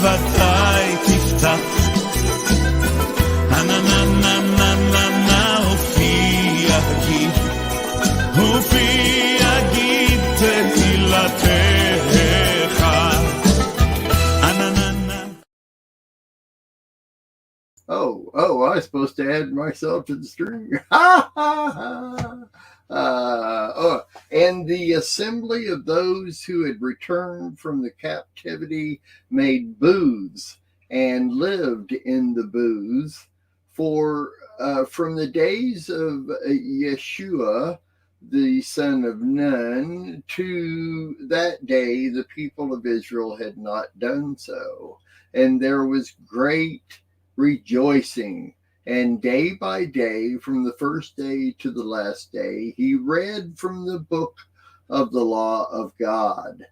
שפתיי תפתח na na na na na na הופיע גיד תהילתך Oh, I was supposed to add myself to the stream. And the assembly of those who had returned from the captivity made booths and lived in the booths for from the days of Yeshua, the son of Nun, to that day the people of Israel had not done so. And there was great rejoicing. And day by day, from the first day to the last day, he read from the book of the law of God.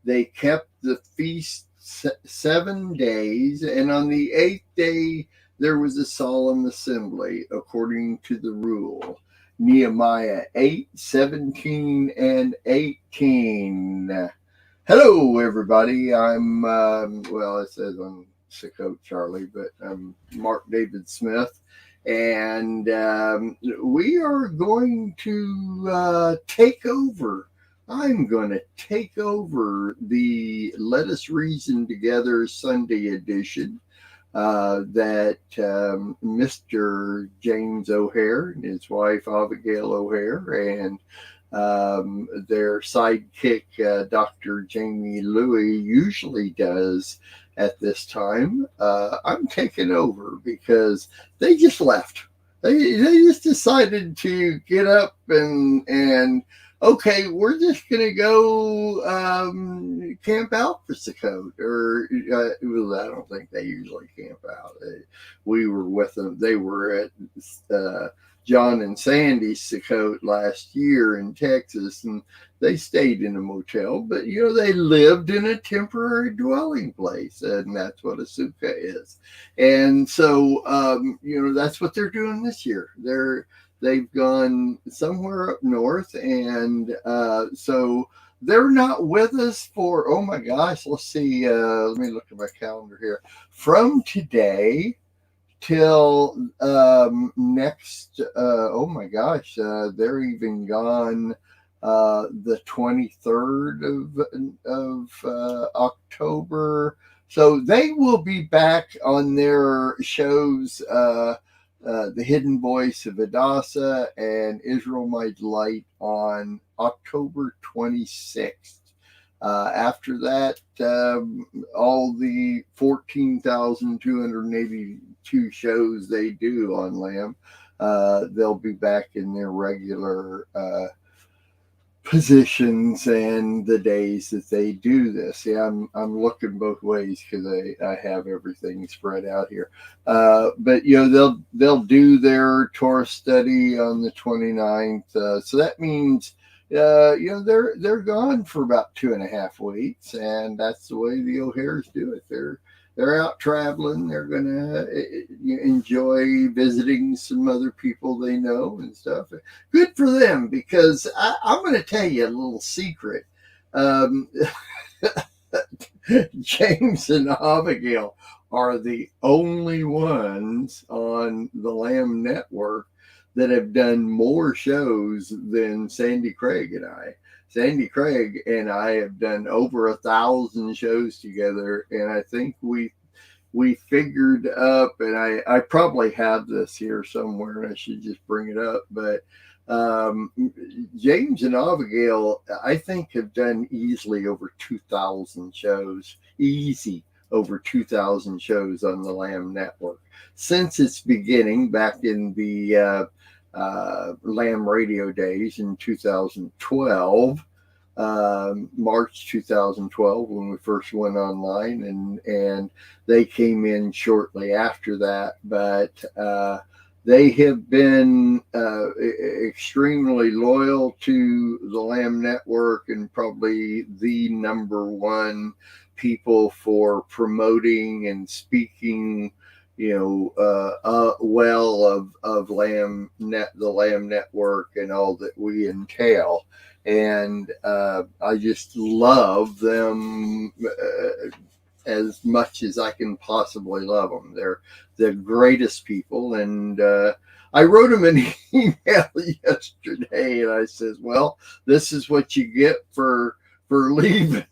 They kept the feast 7 days, and on the 8th day there was a solemn assembly according to the rule. Nehemiah 8:17 and 18. Hello, everybody. I'm, it says I'm Sukkot Charlie, but I'm Mark David Smith. And we are going to take over. I'm going to take over the Let Us Reason Together Sunday edition that Mr. James O'Hare and his wife Abigail O'Hare and their sidekick Dr. Jamie Louie usually does at this time. I'm taking over because they just left. They just decided to get up and okay, we're just going to go camp out for Sukkot. Or I don't think they usually camp out. We were with them. They were at John and Sandy's Sukkot last year in Texas, and they stayed in a motel. But, they lived in a temporary dwelling place, and that's what a sukkah is. And so, that's what they're doing this year. They've gone somewhere up north, and so they're not with us for, oh my gosh, let's see, let me look at my calendar here. From today till next, oh my gosh, they're even gone the 23rd of October. So they will be back on their shows, The Hidden Voice of Hadassah and Israel My Delight on October 26th. After that, all the 14,282 shows they do on Lamb, they'll be back in their regular positions and the days that they do this. Yeah, I'm looking both ways because I have everything spread out here. But they'll do their Torah study on the 29th. So that means they're gone for about 2.5 weeks, and that's the way the O'Hares do it. They're out traveling. They're gonna enjoy visiting some other people they know and stuff. Good for them, because I'm going to tell you a little secret. James and Abigail are the only ones on the Lamb Network that have done more shows than Sandy Craig and I. Sandy Craig and I have done over 1,000 shows together, and I think we figured up, and I probably have this here somewhere, and I should just bring it up, but James and Abigail, I think, have done easily over 2,000 shows, over 2,000 shows on the Lamb Network since its beginning back in the Lamb Radio days in 2012, March 2012, when we first went online, and they came in shortly after that. But they have been extremely loyal to the Lamb Network, and probably the number one people for promoting and speaking well of the Lamb Network and all that we entail. And I just love them as much as I can possibly love them. They're the greatest people. And I wrote them an email yesterday, and I says, well, this is what you get for leaving.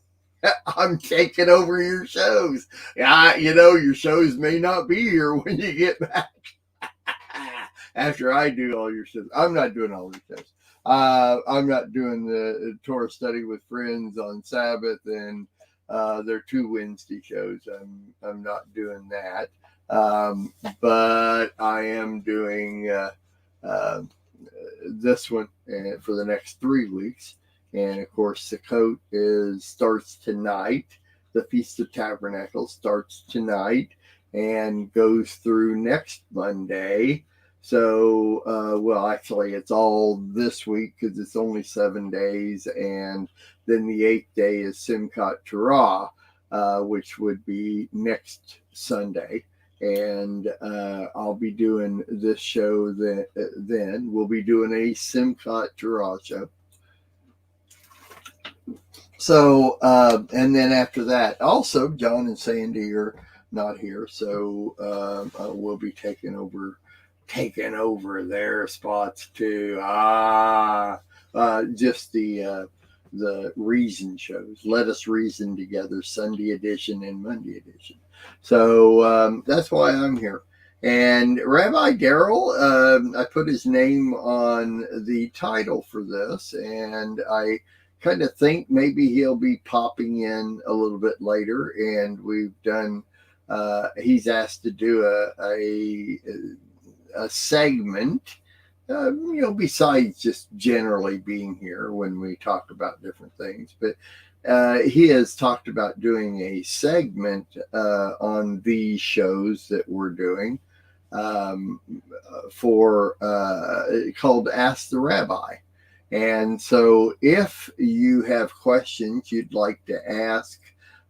I'm taking over your shows. Yeah, your shows may not be here when you get back. After I do all your shows. I'm not doing all your shows. I'm not doing the Torah study with friends on Sabbath, and there are 2 Wednesday shows. I'm not doing that. But I am doing this one for the next 3 weeks. And of course, Sukkot starts tonight. The Feast of Tabernacles starts tonight and goes through next Monday. So, well, actually, it's all this week because it's only 7 days. And then the 8th day is Simchat Torah, which would be next Sunday. And I'll be doing this show then. We'll be doing a Simchat Torah show. So, and then after that, also, John and Sandy are not here. So we'll be taking over their spots too. Just the reason shows. Let Us Reason Together, Sunday edition and Monday edition. So that's why I'm here. And Rabbi Darryl, I put his name on the title for this, and I kind of think maybe he'll be popping in a little bit later. And we've done, he's asked to do a segment, besides just generally being here when we talk about different things. But he has talked about doing a segment on these shows that we're doing for called Ask the Rabbi. And so if you have questions you'd like to ask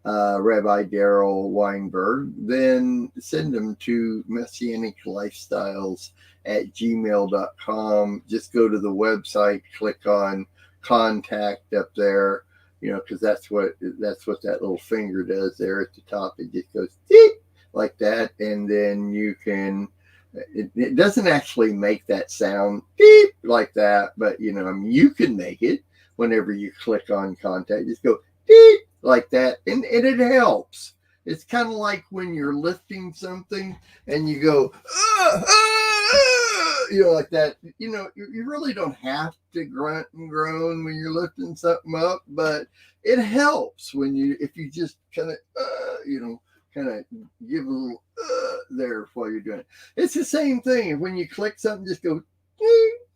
Rabbi Darryl Weinberg, then send them to messianic-lifestyles@gmail.com. Just go to the website, click on contact up there, because that's what that little finger does there at the top. It just goes like that, and then you can. It doesn't actually make that sound beep like that, but you can make it whenever you click on contact. Just go beep like that, and it helps. It's kind of like when you're lifting something and you go like that. You really don't have to grunt and groan when you're lifting something up, but it helps if you just kind of kind of give a little there while you're doing it. It's the same thing. When you click something, just go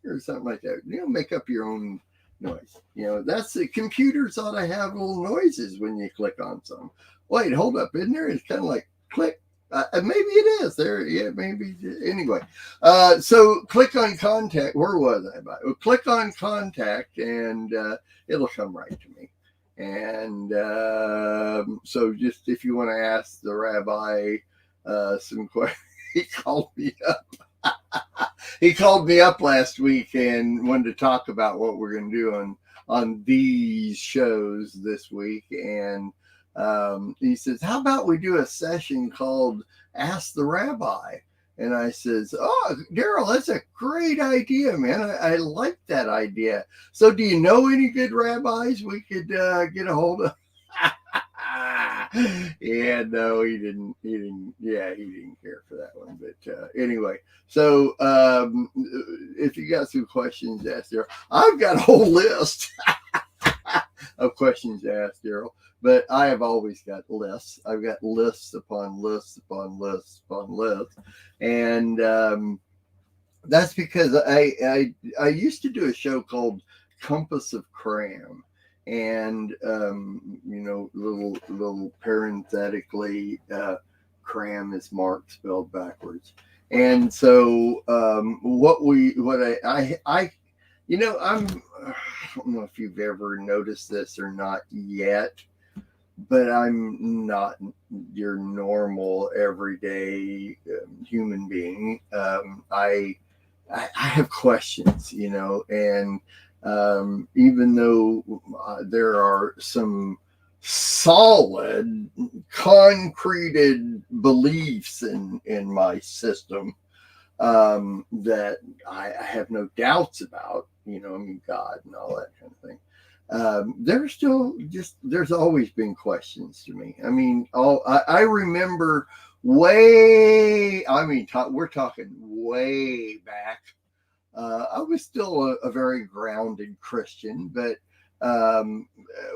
or something like that. Make up your own noise. That's the computers ought to have little noises when you click on something. Wait, hold up, isn't there? It's kind of like click. Maybe it is there. Yeah, maybe. Anyway, so click on contact. Where was I about? Well, click on contact, and it'll come right to me. And so just if you want to ask the rabbi some questions, he called me up. He called me up last week and wanted to talk about what we're going to do on these shows this week. And he says, how about we do a session called Ask the Rabbi? And I says, oh, Darryl, that's a great idea, man. I like that idea. So do you know any good rabbis we could get a hold of? Yeah, no, he didn't. Yeah, he didn't care for that one. But anyway, so if you got some questions to ask Darryl, I've got a whole list of questions to ask Darryl. But I have always got lists. I've got lists upon lists upon lists upon lists. And that's because I used to do a show called Compass of Cram. And, little parenthetically, cram is Mark spelled backwards. And so I don't know if you've ever noticed this or not yet, but I'm not your normal everyday human being. I have questions, and even though there are some solid, concreted beliefs in my system that I have no doubts about, God and all that kind of thing. There's still there's always been questions to me. I mean, I remember we're talking way back. I was still a very grounded Christian, but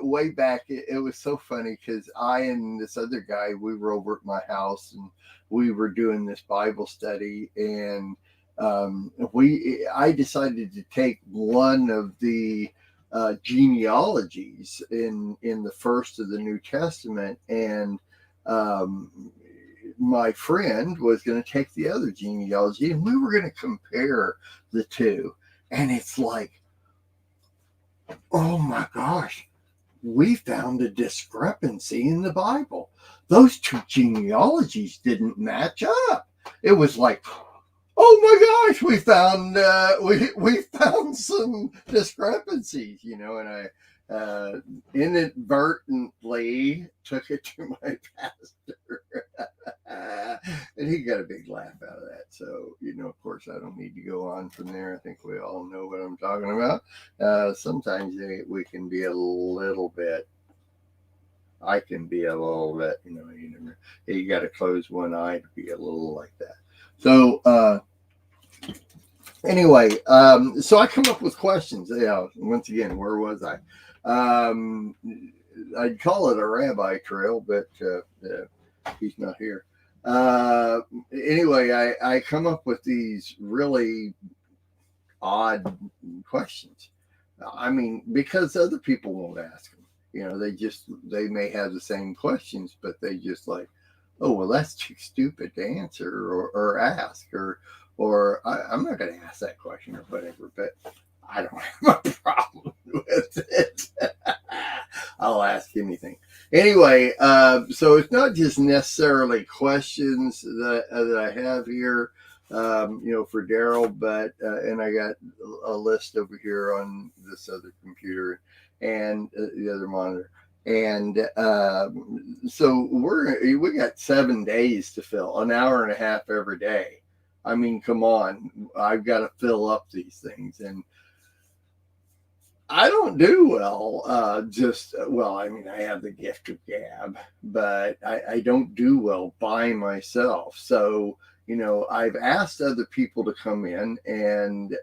way back, it was so funny because I and this other guy, we were over at my house and we were doing this Bible study, and I decided to take one of the genealogies in the first of the New Testament, and my friend was going to take the other genealogy, and we were going to compare the two. And it's like, oh my gosh, we found a discrepancy in the Bible. Those two genealogies didn't match up. It was like, oh my gosh, we found some discrepancies, and I inadvertently took it to my pastor. And he got a big laugh out of that. So, of course, I don't need to go on from there. I think we all know what I'm talking about. Sometimes we can be a little bit, I can be a little bit, you got to close one eye to be a little like that. So, anyway, so I come up with questions. Yeah, once again, where was I? I'd call it a rabbi trail, but he's not here. Anyway, I come up with these really odd questions. I mean, because other people won't ask them. They may have the same questions, but they just like, oh, well, that's too stupid to answer or ask, or I'm not going to ask that question or whatever, but I don't have a problem with it. I'll ask anything. Anyway, so it's not just necessarily questions that I have here, for Darryl, but, and I got a list over here on this other computer and the other monitor. And so we got 7 days to fill, an hour and a half every day. I mean, come on, I've got to fill up these things, and I don't do well. I have the gift of gab, but I don't do well by myself. So, I've asked other people to come in, and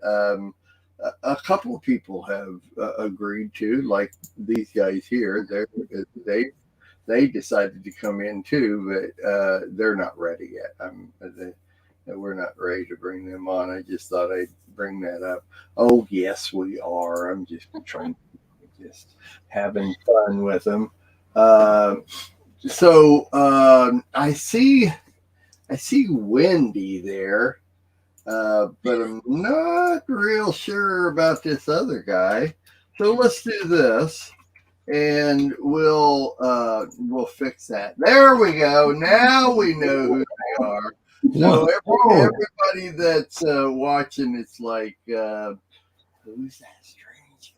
a couple of people have agreed to, like these guys here. They decided to come in too, but they're not ready yet. We're not ready to bring them on. I just thought I'd bring that up. Oh yes, we are. I'm just having fun with them. So I see Wendy there. But I'm not real sure about this other guy. So let's do this, and we'll fix that. There we go. Now we know who they are. So everybody that's watching, it's like, who's that strange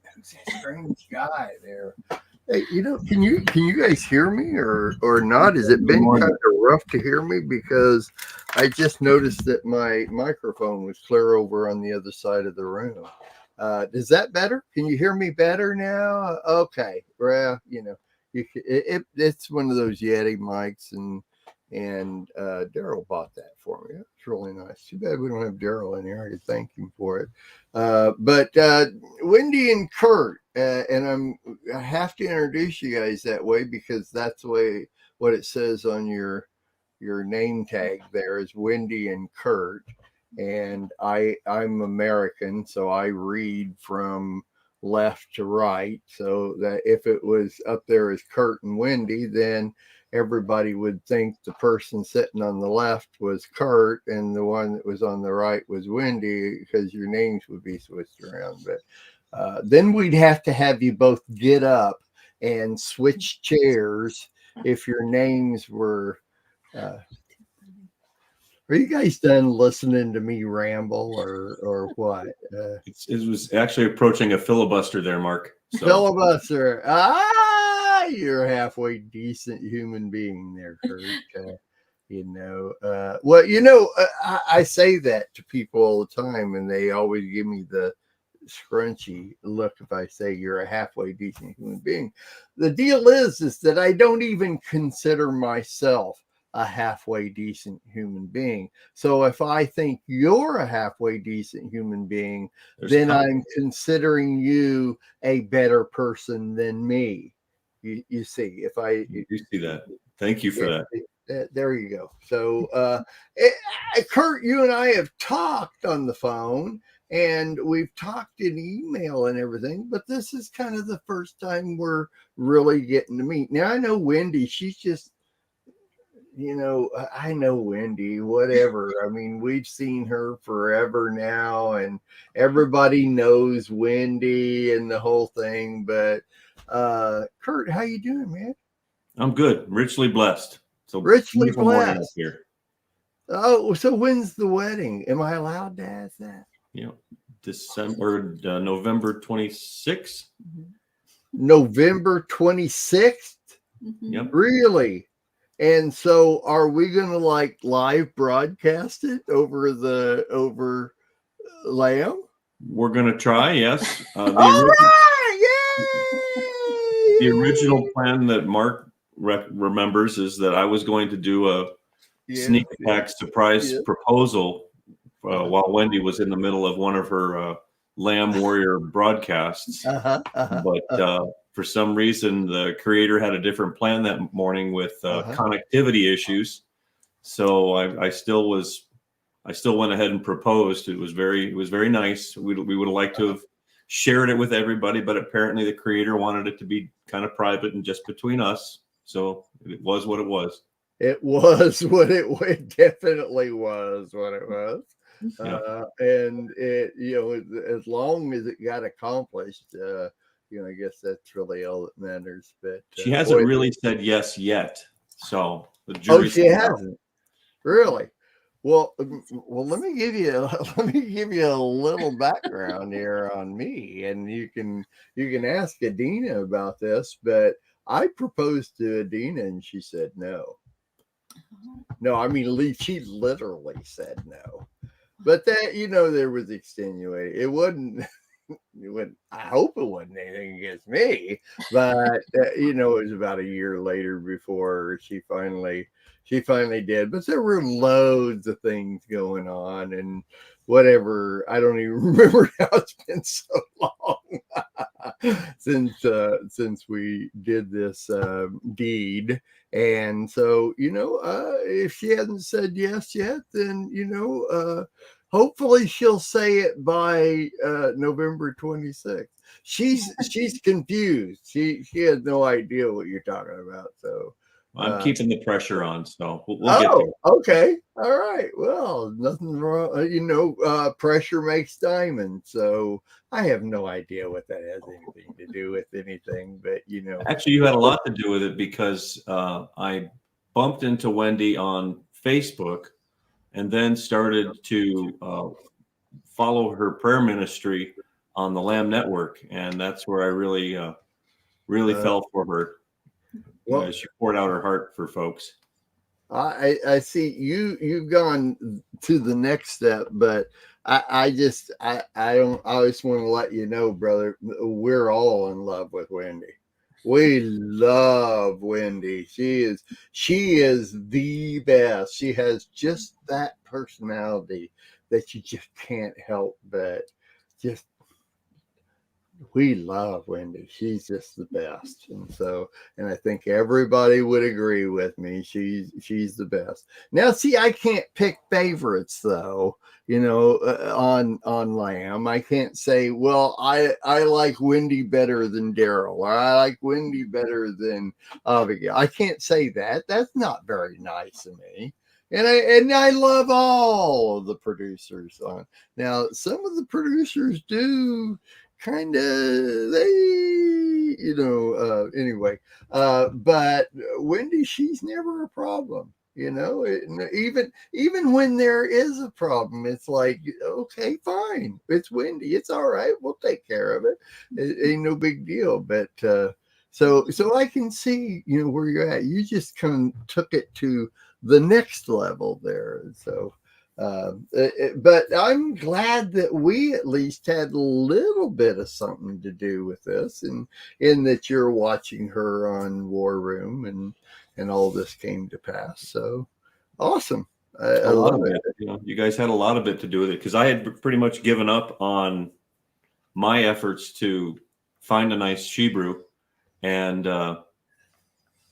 guy there? Hey, can you guys hear me or not? Has it been kind of rough to hear me? Because I just noticed that my microphone was clear over on the other side of the room. Is that better? Can you hear me better now? Okay. Well, it's one of those Yeti mics, and Darryl bought that for me. It's really nice. Too bad we don't have Darryl in here. I could thank him for it. But Wendy and Kurt, and I have to introduce you guys that way because that's the way what it says on your name tag there is Wendy and Kurt. And I'm American, so I read from left to right. So that if it was up there as Kurt and Wendy, then everybody would think the person sitting on the left was Kurt and the one that was on the right was Wendy, because your names would be switched around. But then we'd have to have you both get up and switch chairs if your names were. Are you guys done listening to me ramble or what? It was actually approaching a filibuster there, Mark. So. Filibuster. you're a halfway decent human being there, Kurt. Well, I say that to people all the time, and they always give me the scrunchy look if I say you're a halfway decent human being. The deal is that I don't even consider myself a halfway decent human being. So if I think you're a halfway decent human being, then I'm considering you a better person than me. You see, if I you see that. Thank you for that. There you go. So, Kurt, you and I have talked on the phone, and we've talked in email and everything, but this is kind of the first time we're really getting to meet. Now, I know Wendy, she's just, I know Wendy, whatever. I mean, we've seen her forever now, and everybody knows Wendy and the whole thing. But Kurt, how you doing, man? I'm good. Richly blessed. So richly blessed here. Oh, so when's the wedding? Am I allowed to ask that? November 26th. November 26th? Yep. Really? And so are we going to like live broadcast it over Lamb? We're going to try, yes. The original plan that Mark remembers is that I was going to do a sneak attack surprise proposal while Wendy was in the middle of one of her Lamb Warrior broadcasts. But for some reason, the creator had a different plan that morning with connectivity issues. So I still went ahead and proposed. It was very nice. We would have liked to have shared it with everybody, but apparently the creator wanted it to be kind of private and just between us. So it was what it was. It was what it definitely was what it was. And it, as long as it got accomplished, I guess that's really all that matters. But she hasn't really said yes yet. So the jury. She hasn't really. Well, let me give you a little background here on me, and you can ask Adina about this. But I proposed to Adina, and she said no. No, I mean she literally said no. But that there was extenuating. It wasn't. I hope it wasn't anything against me, but it was about a year later before she finally did. But there were loads of things going on and whatever. I don't even remember how it's been so long since we did this deed. And so if she hasn't said yes yet, then hopefully she'll say it by November 26th. She's confused. She has no idea what you're talking about. So I'm keeping the pressure on. So we'll get there. Okay. All right. Well, nothing wrong. Pressure makes diamonds. So I have no idea what that has anything to do with anything. But actually, you had a lot to do with it because I bumped into Wendy on Facebook. And then started to follow her prayer ministry on the Lamb Network, and that's where I really fell for her. Well, she poured out her heart for folks. I see you've gone to the next step, but I just want to let you know, brother, we're all in love with Wendy. We love Wendy. She is the best. She has just that personality that you just can't help but just. We love Wendy. She's just the best. And I think everybody would agree with me. She's the best. Now, see, I can't pick favorites though, on Lamb. I can't say, well, I like Wendy better than Darryl, or I like Wendy better than Abigail. I can't say that. That's not very nice of me. And I love all of the producers on. Now, some of the producers do kind of anyway, but Wendy, she's never a problem, even when there is a problem, it's like, okay, fine, it's Wendy, it's all right, we'll take care of it. It ain't no big deal. But So I can see, where you're at. You just kind of took it to the next level there. So, but I'm glad that we at least had a little bit of something to do with this, and in that you're watching her on War Room, and all this came to pass. So awesome. I love it. You guys had a lot of it to do with it, because I had pretty much given up on my efforts to find a nice Shebrew, and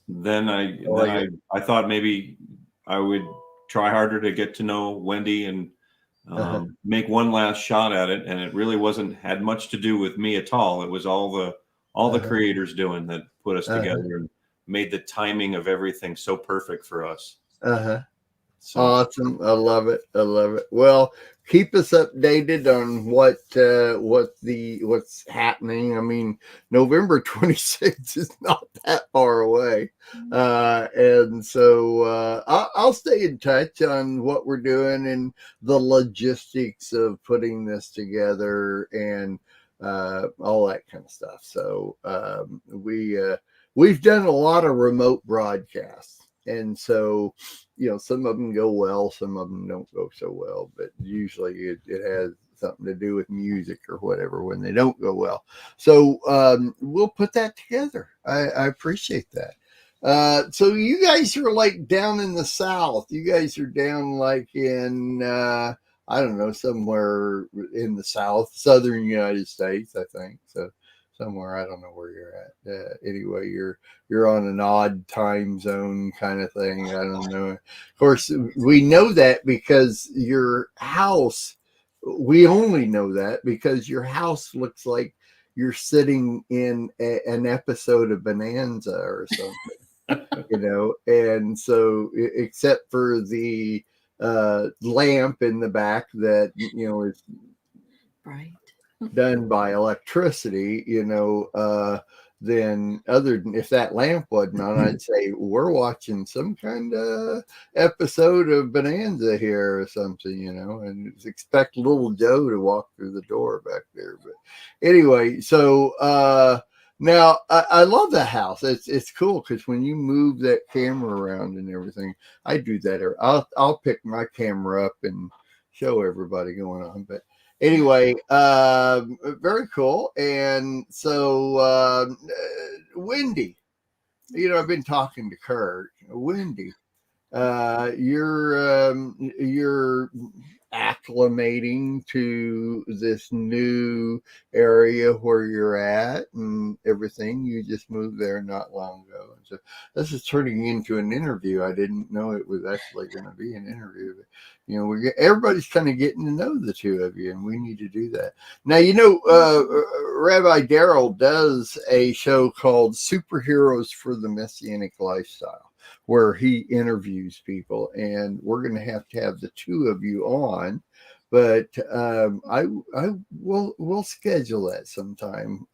then I thought maybe I would try harder to get to know Wendy and make one last shot at it. And it really had much to do with me at all. It was all the creators doing that put us together and made the timing of everything so perfect for us. So. Awesome. I love it. Well, keep us updated on what's happening. I mean, November 26th is not that far away. And so I'll stay in touch on what we're doing and the logistics of putting this together and all that kind of stuff. So we've done a lot of remote broadcasts. And so, some of them go well, some of them don't go so well, but usually it has something to do with music or whatever when they don't go well. So we'll put that together. I appreciate that. So you guys are like down in the South. You guys are down like in, I don't know, somewhere in the southern United States, I think. So somewhere, I don't know where you're at. Anyway, you're on an odd time zone kind of thing. I don't know. Of course, we know that because your house, we only know that because your house looks like you're sitting in an episode of Bonanza or something, and so except for the lamp in the back that, is right. done by electricity, then other than if that lamp wasn't on, I'd say we're watching some kind of episode of Bonanza here or something, and expect little Joe to walk through the door back there. But anyway, so now I love the house. It's cool because when you move that camera around and everything, I do that. I'll pick my camera up and show everybody going on, but. Anyway, very cool. And so, Wendy, I've been talking to Kurt. Wendy, you're acclimating to this new area where you're at and everything. You just moved there not long ago. And so this is turning into an interview. I didn't know it was actually going to be an interview. But, everybody's kind of getting to know the two of you, and we need to do that. Now, Rabbi Darryl does a show called Superheroes for the Messianic Lifestyle, where he interviews people, and we're going to have the two of you on, but we'll schedule that sometime.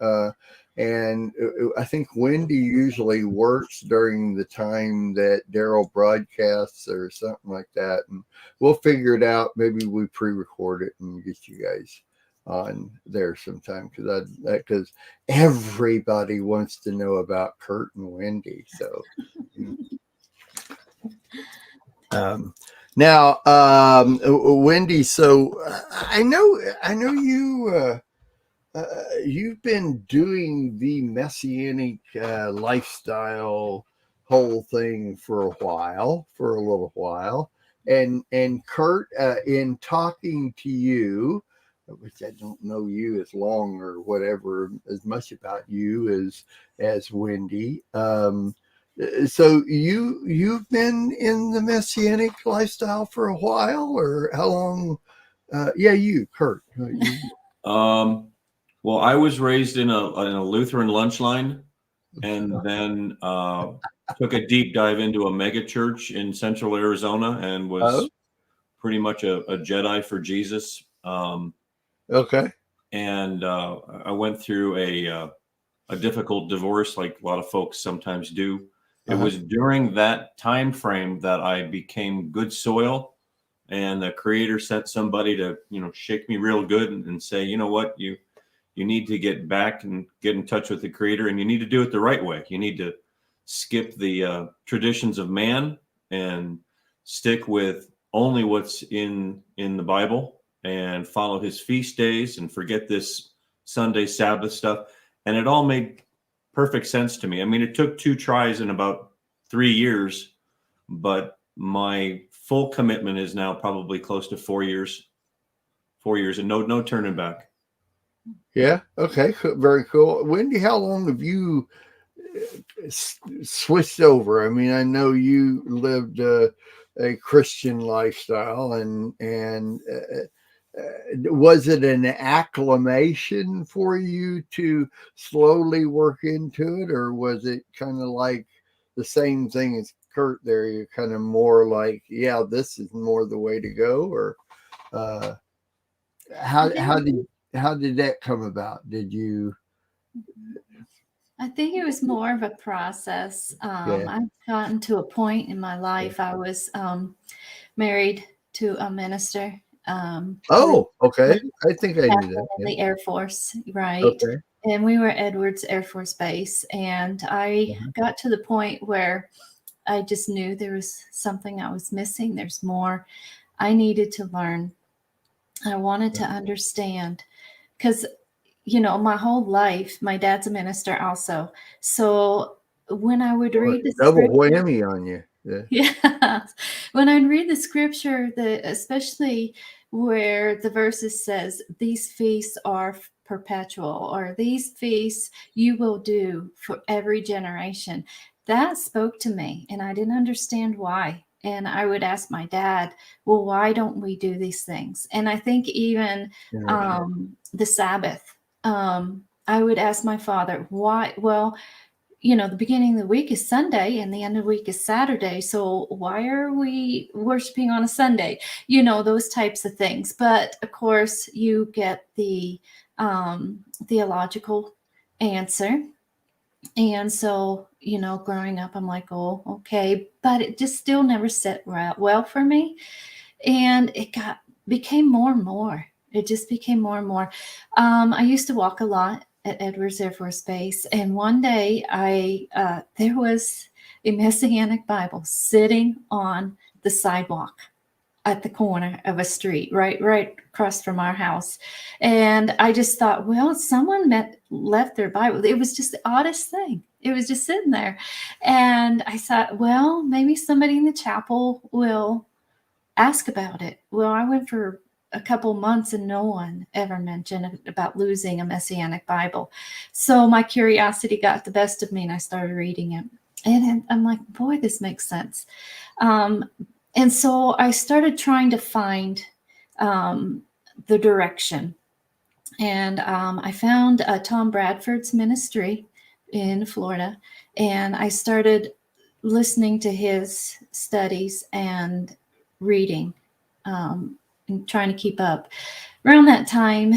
And I think Wendy usually works during the time that Darryl broadcasts or something like that, and we'll figure it out. Maybe we pre-record it and get you guys on there sometime because everybody wants to know about Kurt and Wendy. So. Now, Wendy, so I know you, you've been doing the Messianic lifestyle whole thing for a little while. And Kurt, in talking to you, which I don't know you as long or whatever, as much about you as Wendy, so you've been in the Messianic lifestyle for a while, or how long? You, Kurt. Well, I was raised in a Lutheran lunch line, and then took a deep dive into a mega church in Central Arizona, and was pretty much a Jedi for Jesus. Okay. And I went through a difficult divorce, like a lot of folks sometimes do. It was during that time frame that I became good soil, and the Creator sent somebody to, shake me real good and say, you know what, you you need to get back and get in touch with the Creator, and you need to do it the right way. You need to skip the traditions of man and stick with only what's in the Bible and follow his feast days and forget this Sunday Sabbath stuff. And it all made perfect sense to me. I mean, it took 2 tries in about 3 years, but my full commitment is now probably close to 4 years. 4 years and no turning back. Yeah. Okay. Very cool. Wendy, how long have you switched over? I mean, I know you lived a Christian lifestyle, and was it an acclimation for you to slowly work into it, or was it kind of like the same thing as Kurt there? You're kind of more like, yeah, this is more the way to go, or how did that come about? Did you? I think it was more of a process. I've gotten to a point in my life. I was married to a minister. Okay. I think I knew that. In the Air Force, right? Okay. And we were at Edwards Air Force Base. And I got to the point where I just knew there was something I was missing. There's more I needed to learn. I wanted to understand, because my whole life, my dad's a minister also. So when I would read the double whammy on you. Yeah. When I'd read the scripture, especially where the verses says, these feasts are perpetual, or these feasts you will do for every generation, that spoke to me, and I didn't understand why. And I would ask my dad, well, why don't we do these things? And I think even the Sabbath, I would ask my father, why? Well, the beginning of the week is Sunday and the end of the week is Saturday. So why are we worshiping on a Sunday? Those types of things. But of course, you get the theological answer. And so, growing up, I'm like, oh, okay. But it just still never set well for me. And it became more and more. It just became more and more. I used to walk a lot at Edwards Air Force Base. And one day there was a Messianic Bible sitting on the sidewalk at the corner of a street, right across from our house. And I just thought, well, someone left their Bible. It was just the oddest thing. It was just sitting there. And I thought, well, maybe somebody in the chapel will ask about it. Well, I went for a couple months and no one ever mentioned about losing a Messianic Bible. So my curiosity got the best of me and I started reading it. And I'm like, boy, this makes sense. And so I started trying to find the direction. And I found Tom Bradford's ministry in Florida. And I started listening to his studies and reading and trying to keep up. Around that time,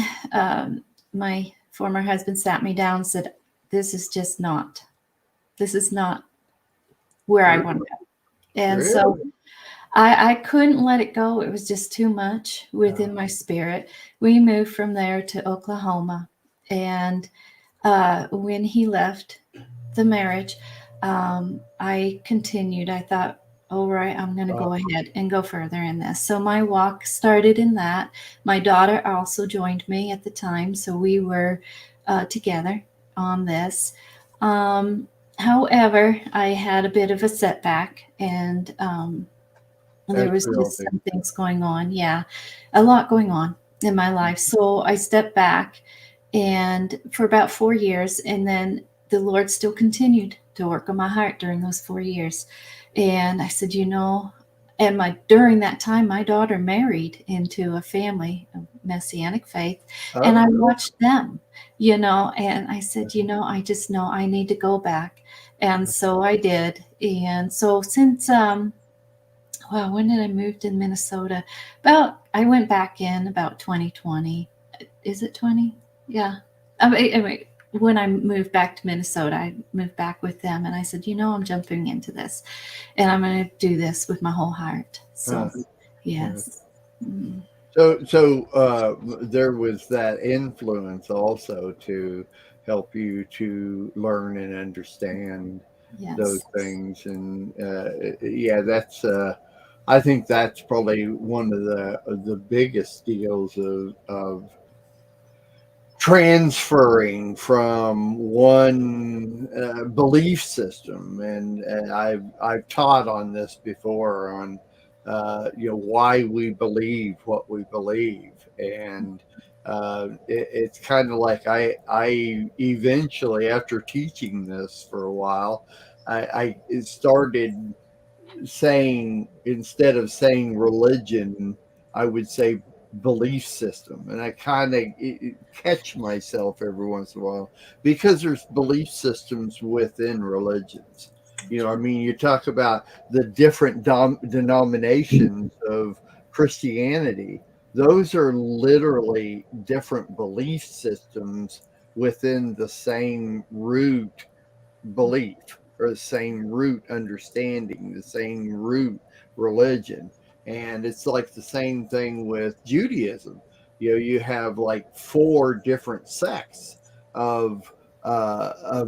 my former husband sat me down and said, this is not where I want to go. And Really? So I couldn't let it go. It was just too much within my spirit. We moved from there to Oklahoma. And when he left the marriage, I continued. I thought, all right, I'm going to go ahead and go further in this. So my walk started in that. My daughter also joined me at the time. So we were together on this. However, I had a bit of a setback, and there was just some things going on. Yeah, a lot going on in my life. So I stepped back and for about 4 years, and then the Lord still continued to work on my heart during those 4 years. And I said, and during that time, my daughter married into a family of Messianic faith, and I watched them, and I said, I just know I need to go back. And so I did. And so since, when did I move to Minnesota? I went back in about 2020. Is it 20? Yeah. When I moved back to Minnesota, I moved back with them, and I said, I'm jumping into this, and I'm going to do this with my whole heart. So, yes. So There was that influence also to help you to learn and understand those Yes. things, and yeah, that's I think that's probably one of the biggest deals of transferring from one belief system, and I've taught on this before on why we believe what we believe, and it's kind of like I eventually, after teaching this for a while, I started saying, instead of saying religion, I would say belief system. And I kind of catch myself every once in a while, because there's belief systems within religions. I mean, you talk about the different denominations of Christianity, those are literally different belief systems within the same root belief, or the same root understanding, the same root religion. And it's like the same thing with Judaism. You have like four different sects of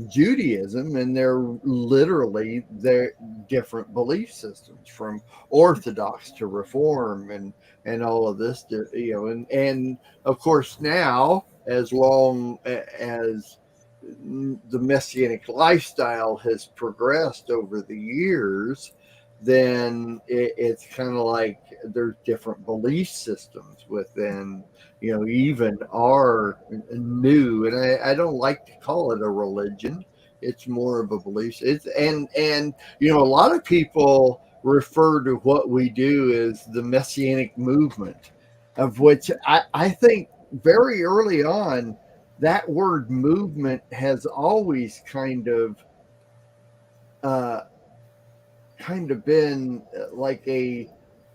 Judaism, and they're different belief systems, from Orthodox to Reform, and all of this. And of course, now, as long as the Messianic lifestyle has progressed over the years, then it's kind of like there's different belief systems within, even our new, and I don't like to call it a religion. It's more of a belief. It's and a lot of people refer to what we do as the Messianic movement, of which I think very early on, that word movement has always uh, kind of been like a,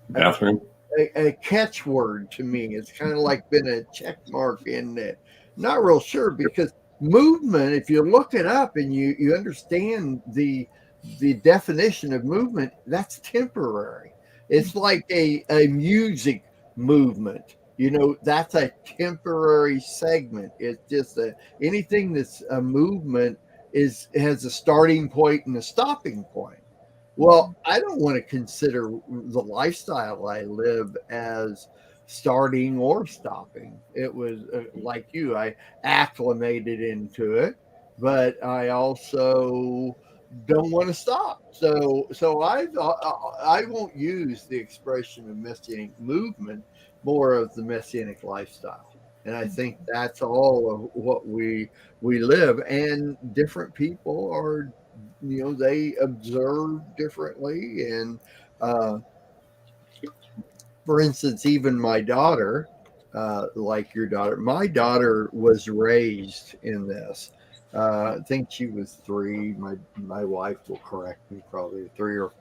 Bathroom. a catchword to me. It's kind of like been a check mark in it. Not real sure, because movement, if you look it up and you understand the definition of movement, that's temporary. It's like a music movement. That's a temporary segment. It's just anything that's a movement has a starting point and a stopping point. Well, I don't want to consider the lifestyle I live as starting or stopping. It was like you, I acclimated into it, but I also don't want to stop. So I thought I won't use the expression of Messianic movement, more of the Messianic lifestyle. And I think that's all of what we live. And different people are, they observe differently. And for instance, even my daughter, like your daughter, my daughter was raised in this. I think she was 3. My wife will correct me, probably 3 or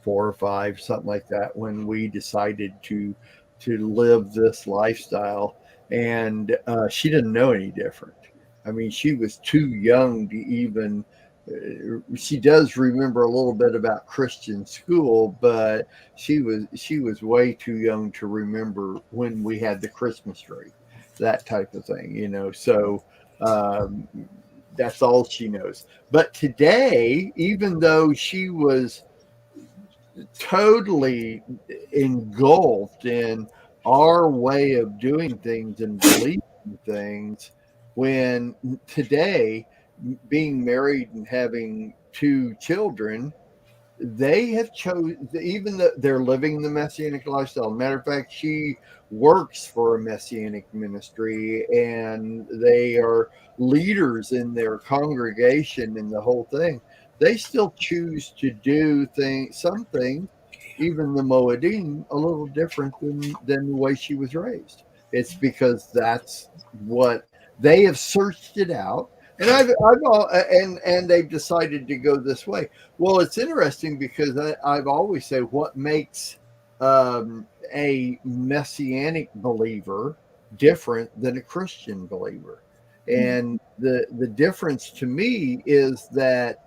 4 or 5, something like that, when we decided to live this lifestyle. And she didn't know any different. I mean, she was too young to even. She does remember a little bit about Christian school, but she was way too young to remember when we had the Christmas tree, that type of thing. So um, that's all she knows. But today, even though she was totally engulfed in our way of doing things and believing things, when today, being married and having 2 children, they have chosen, even though they're living the Messianic lifestyle. Matter of fact, she works for a Messianic ministry, and they are leaders in their congregation and the whole thing. They still choose to do some things, even the Moedim, a little different than the way she was raised. It's because that's what they have searched it out, and and they've decided to go this way. Well, it's interesting, because I've always said, what makes a Messianic believer different than a Christian believer? And the difference to me is that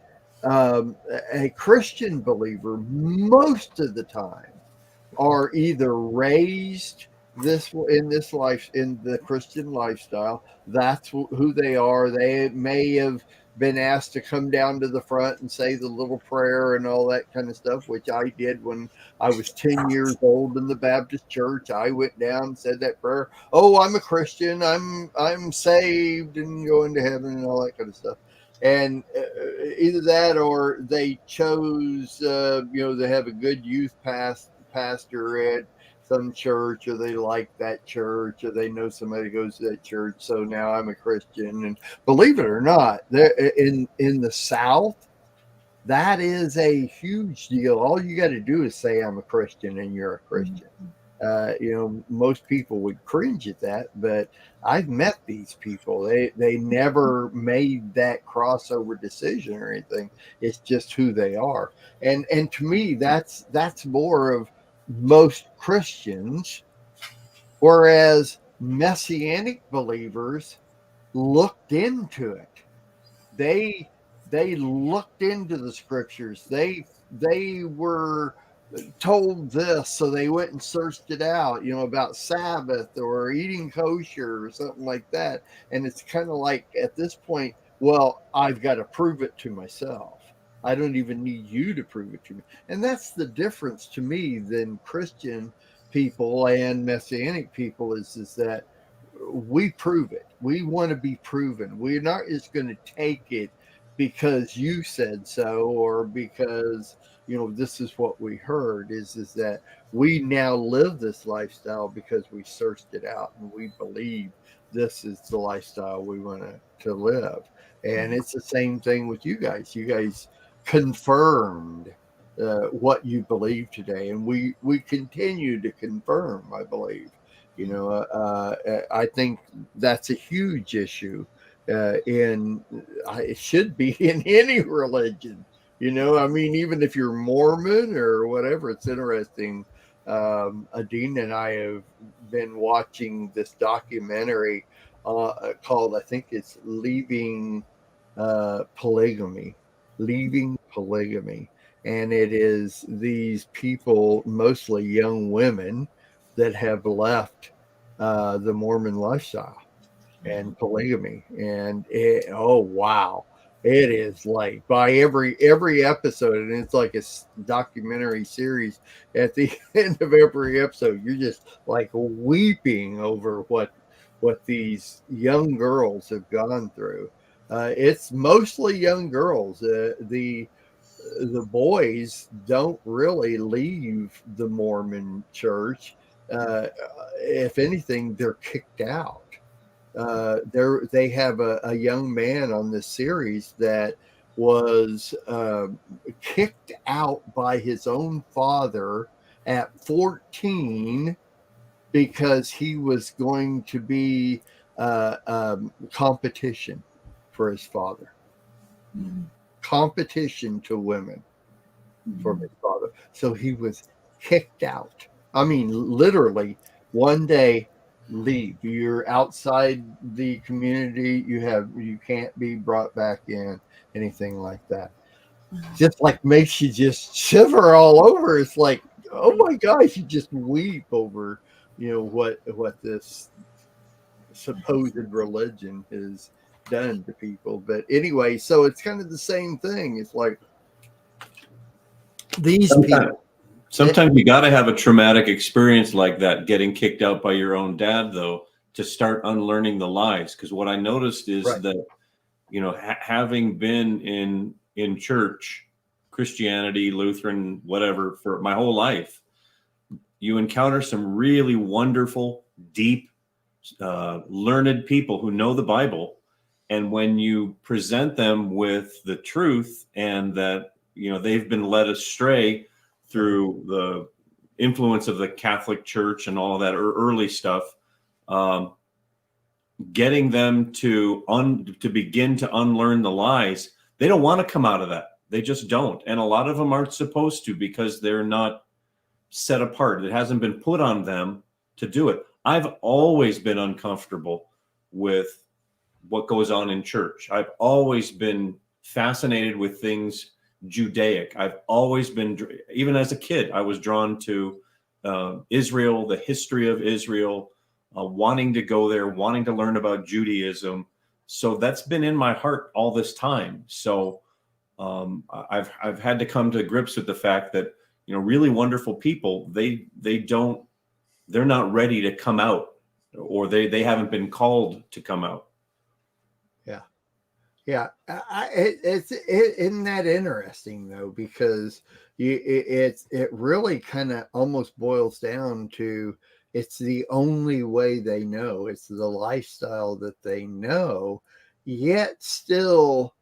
a Christian believer, most of the time, are either raised this in this life, in the Christian lifestyle, that's who they are. They may have been asked to come down to the front and say the little prayer and all that kind of stuff, which I did when I was 10 years old in the Baptist church. I went down and said that prayer. Oh, I'm a Christian. I'm saved and going to heaven and all that kind of stuff. And either that or they chose, to have a good youth pastor at some church, or they like that church, or they know somebody goes to that church. So now I'm a Christian. And believe it or not, there in the South, that is a huge deal. All you got to do is say I'm a Christian, and you're a Christian. Most people would cringe at that, but I've met these people. They never made that crossover decision or anything. It's just who they are. And to me, that's more of most Christians, whereas Messianic believers looked into it. They looked into the scriptures. They were told this, so they went and searched it out, about Sabbath or eating kosher or something like that. And it's kind of like at this point, well, I've got to prove it to myself. I don't even need you to prove it to me. And that's the difference to me than Christian people and Messianic people is that we prove it. We want to be proven. We're not just going to take it because you said so, or because this is what we heard. Is that we now live this lifestyle because we searched it out and we believe this is the lifestyle we want to live. And it's the same thing with you guys. You guys confirmed what you believe today, and we continue to confirm, I believe. I think that's a huge issue it should be in any religion. Even if you're Mormon or whatever. It's interesting. Adina and I have been watching this documentary called, I think it's Leaving Polygamy. And it is these people, mostly young women, that have left the Mormon lifestyle and polygamy. And wow, it is like by every episode, and it's like a documentary series. At the end of every episode, you're just like weeping over what these young girls have gone through. It's mostly young girls. The boys don't really leave the Mormon church. If anything, they're kicked out. They have a young man on this series that was kicked out by his own father at 14 because he was going to be competition for his father. Mm-hmm. Competition to women for his father. So he was kicked out. I mean, literally, one day, leave. You're outside the community. You can't be brought back in, anything like that. Just like makes you just shiver all over. It's like, oh my gosh, you just weep over, what this supposed religion has done to people. But anyway, so it's kind of the same thing. It's like these people. Sometimes you got to have a traumatic experience like that, getting kicked out by your own dad, though, to start unlearning the lies. Because what I noticed is that, having been in church, Christianity, Lutheran, whatever, for my whole life, you encounter some really wonderful, deep, learned people who know the Bible. And when you present them with the truth and that, they've been led astray through the influence of the Catholic Church and all of that early stuff, getting them to begin to unlearn the lies, they don't want to come out of that. They just don't. And a lot of them aren't supposed to because they're not set apart. It hasn't been put on them to do it. I've always been uncomfortable with what goes on in church. I've always been fascinated with things Judaic. I've always been, even as a kid, I was drawn to Israel, the history of Israel, wanting to go there, wanting to learn about Judaism. So that's been in my heart all this time. So I've had to come to grips with the fact that, you know, really wonderful people, they're not ready to come out, or they haven't been called to come out. Yeah, isn't that interesting though? Because it really kind of almost boils down to, it's the only way they know. It's the lifestyle that they know. Yet still,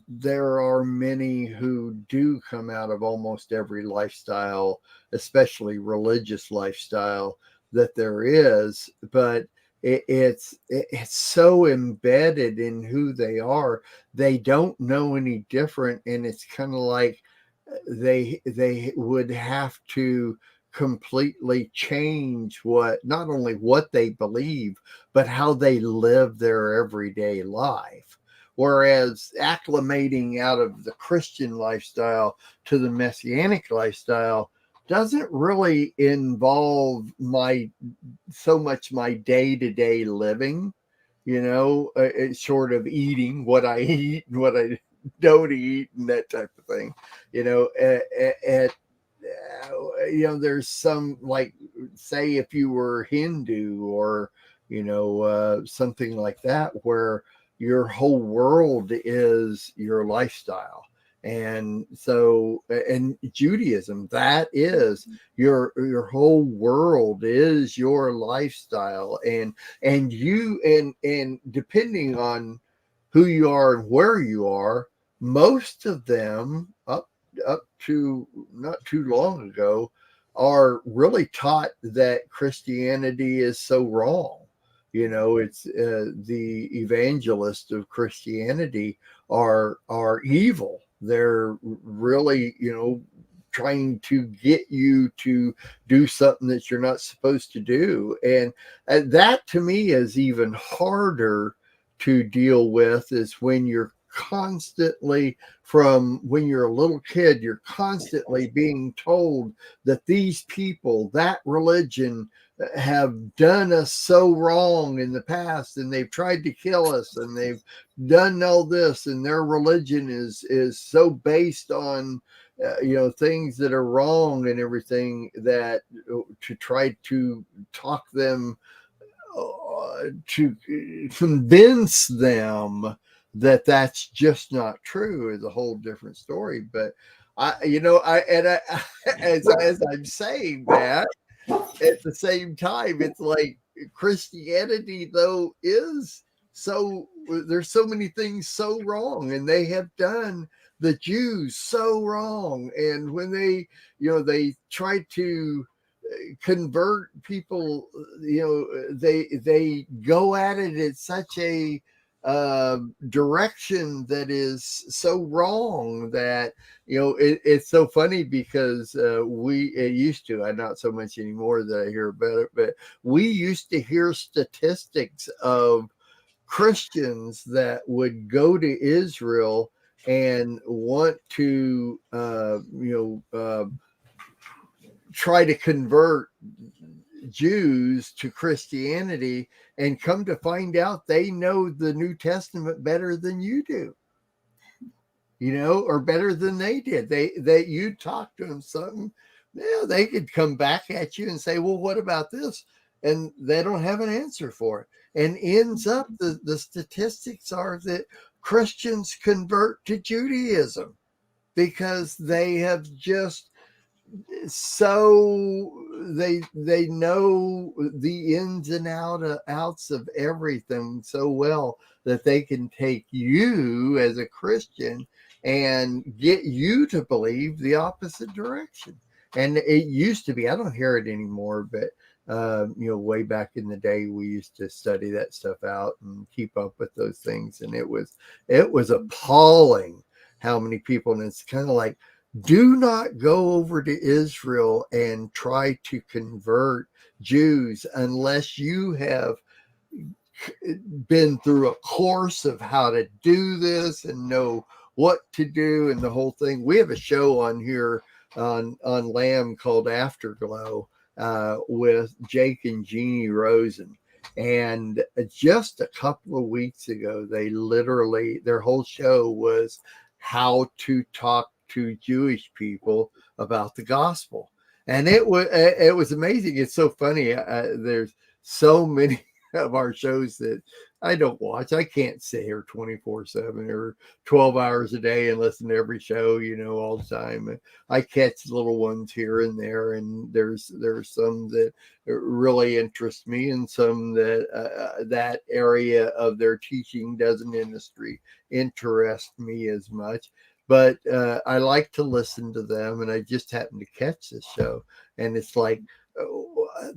there are many who do come out of almost every lifestyle, especially religious lifestyle that there is, but it's so embedded in who they are, they don't know any different. And it's kind of like they would have to completely change not only what they believe, but how they live their everyday life. Whereas acclimating out of the Christian lifestyle to the Messianic lifestyle doesn't really involve so much my day-to-day living, you know, sort of eating what I eat and what I don't eat and that type of thing, you know. You know, there's some, like, say if you were Hindu or, you know, something like that, where your whole world is your lifestyle. And so, and Judaism, that is your whole world is your lifestyle. And depending on who you are and where you are, most of them up to not too long ago are really taught that Christianity is so wrong. You know, it's the evangelists of Christianity are evil. They're really, you know, trying to get you to do something that you're not supposed to do. And that to me is even harder to deal with, is when you're constantly, from when you're a little kid, you're constantly being told that these people, that religion, have done us so wrong in the past, and they've tried to kill us, and they've done all this, and their religion is so based on you know, things that are wrong and everything, that to try to talk them to convince them that that's just not true is a whole different story. But as I'm saying that, at the same time, it's like Christianity though is so, there's so many things so wrong, and they have done the Jews so wrong. And when they, you know, they try to convert people, you know, they go at it in such a direction that is so wrong that, you know, it's so funny, because it used to, I not so much anymore that I hear about it, but we used to hear statistics of Christians that would go to Israel and want to try to convert Jews to Christianity, and come to find out they know the New Testament better than you do, you know, or better than they did. You talk to them something, yeah, they could come back at you and say, well, what about this? And they don't have an answer for it. And ends up, the statistics are that Christians convert to Judaism because they have just, so they know the ins and outs of everything so well that they can take you as a Christian and get you to believe the opposite direction. And it used to be, I don't hear it anymore, but way back in the day, we used to study that stuff out and keep up with those things. And it was appalling how many people, and it's kind of like, do not go over to Israel and try to convert Jews unless you have been through a course of how to do this and know what to do and the whole thing. We have a show on here on Lamb called Afterglow with Jake and Jeannie Rosen. And just a couple of weeks ago, they literally, their whole show was how to talk to Jewish people about the gospel. And it was amazing. It's so funny. There's so many of our shows that I don't watch. I can't sit here 24/7 or 12 hours a day and listen to every show, all the time. I catch little ones here and there, and there's some that really interest me, and some that that area of their teaching doesn't interest me as much. But I like to listen to them, and I just happened to catch this show, and it's like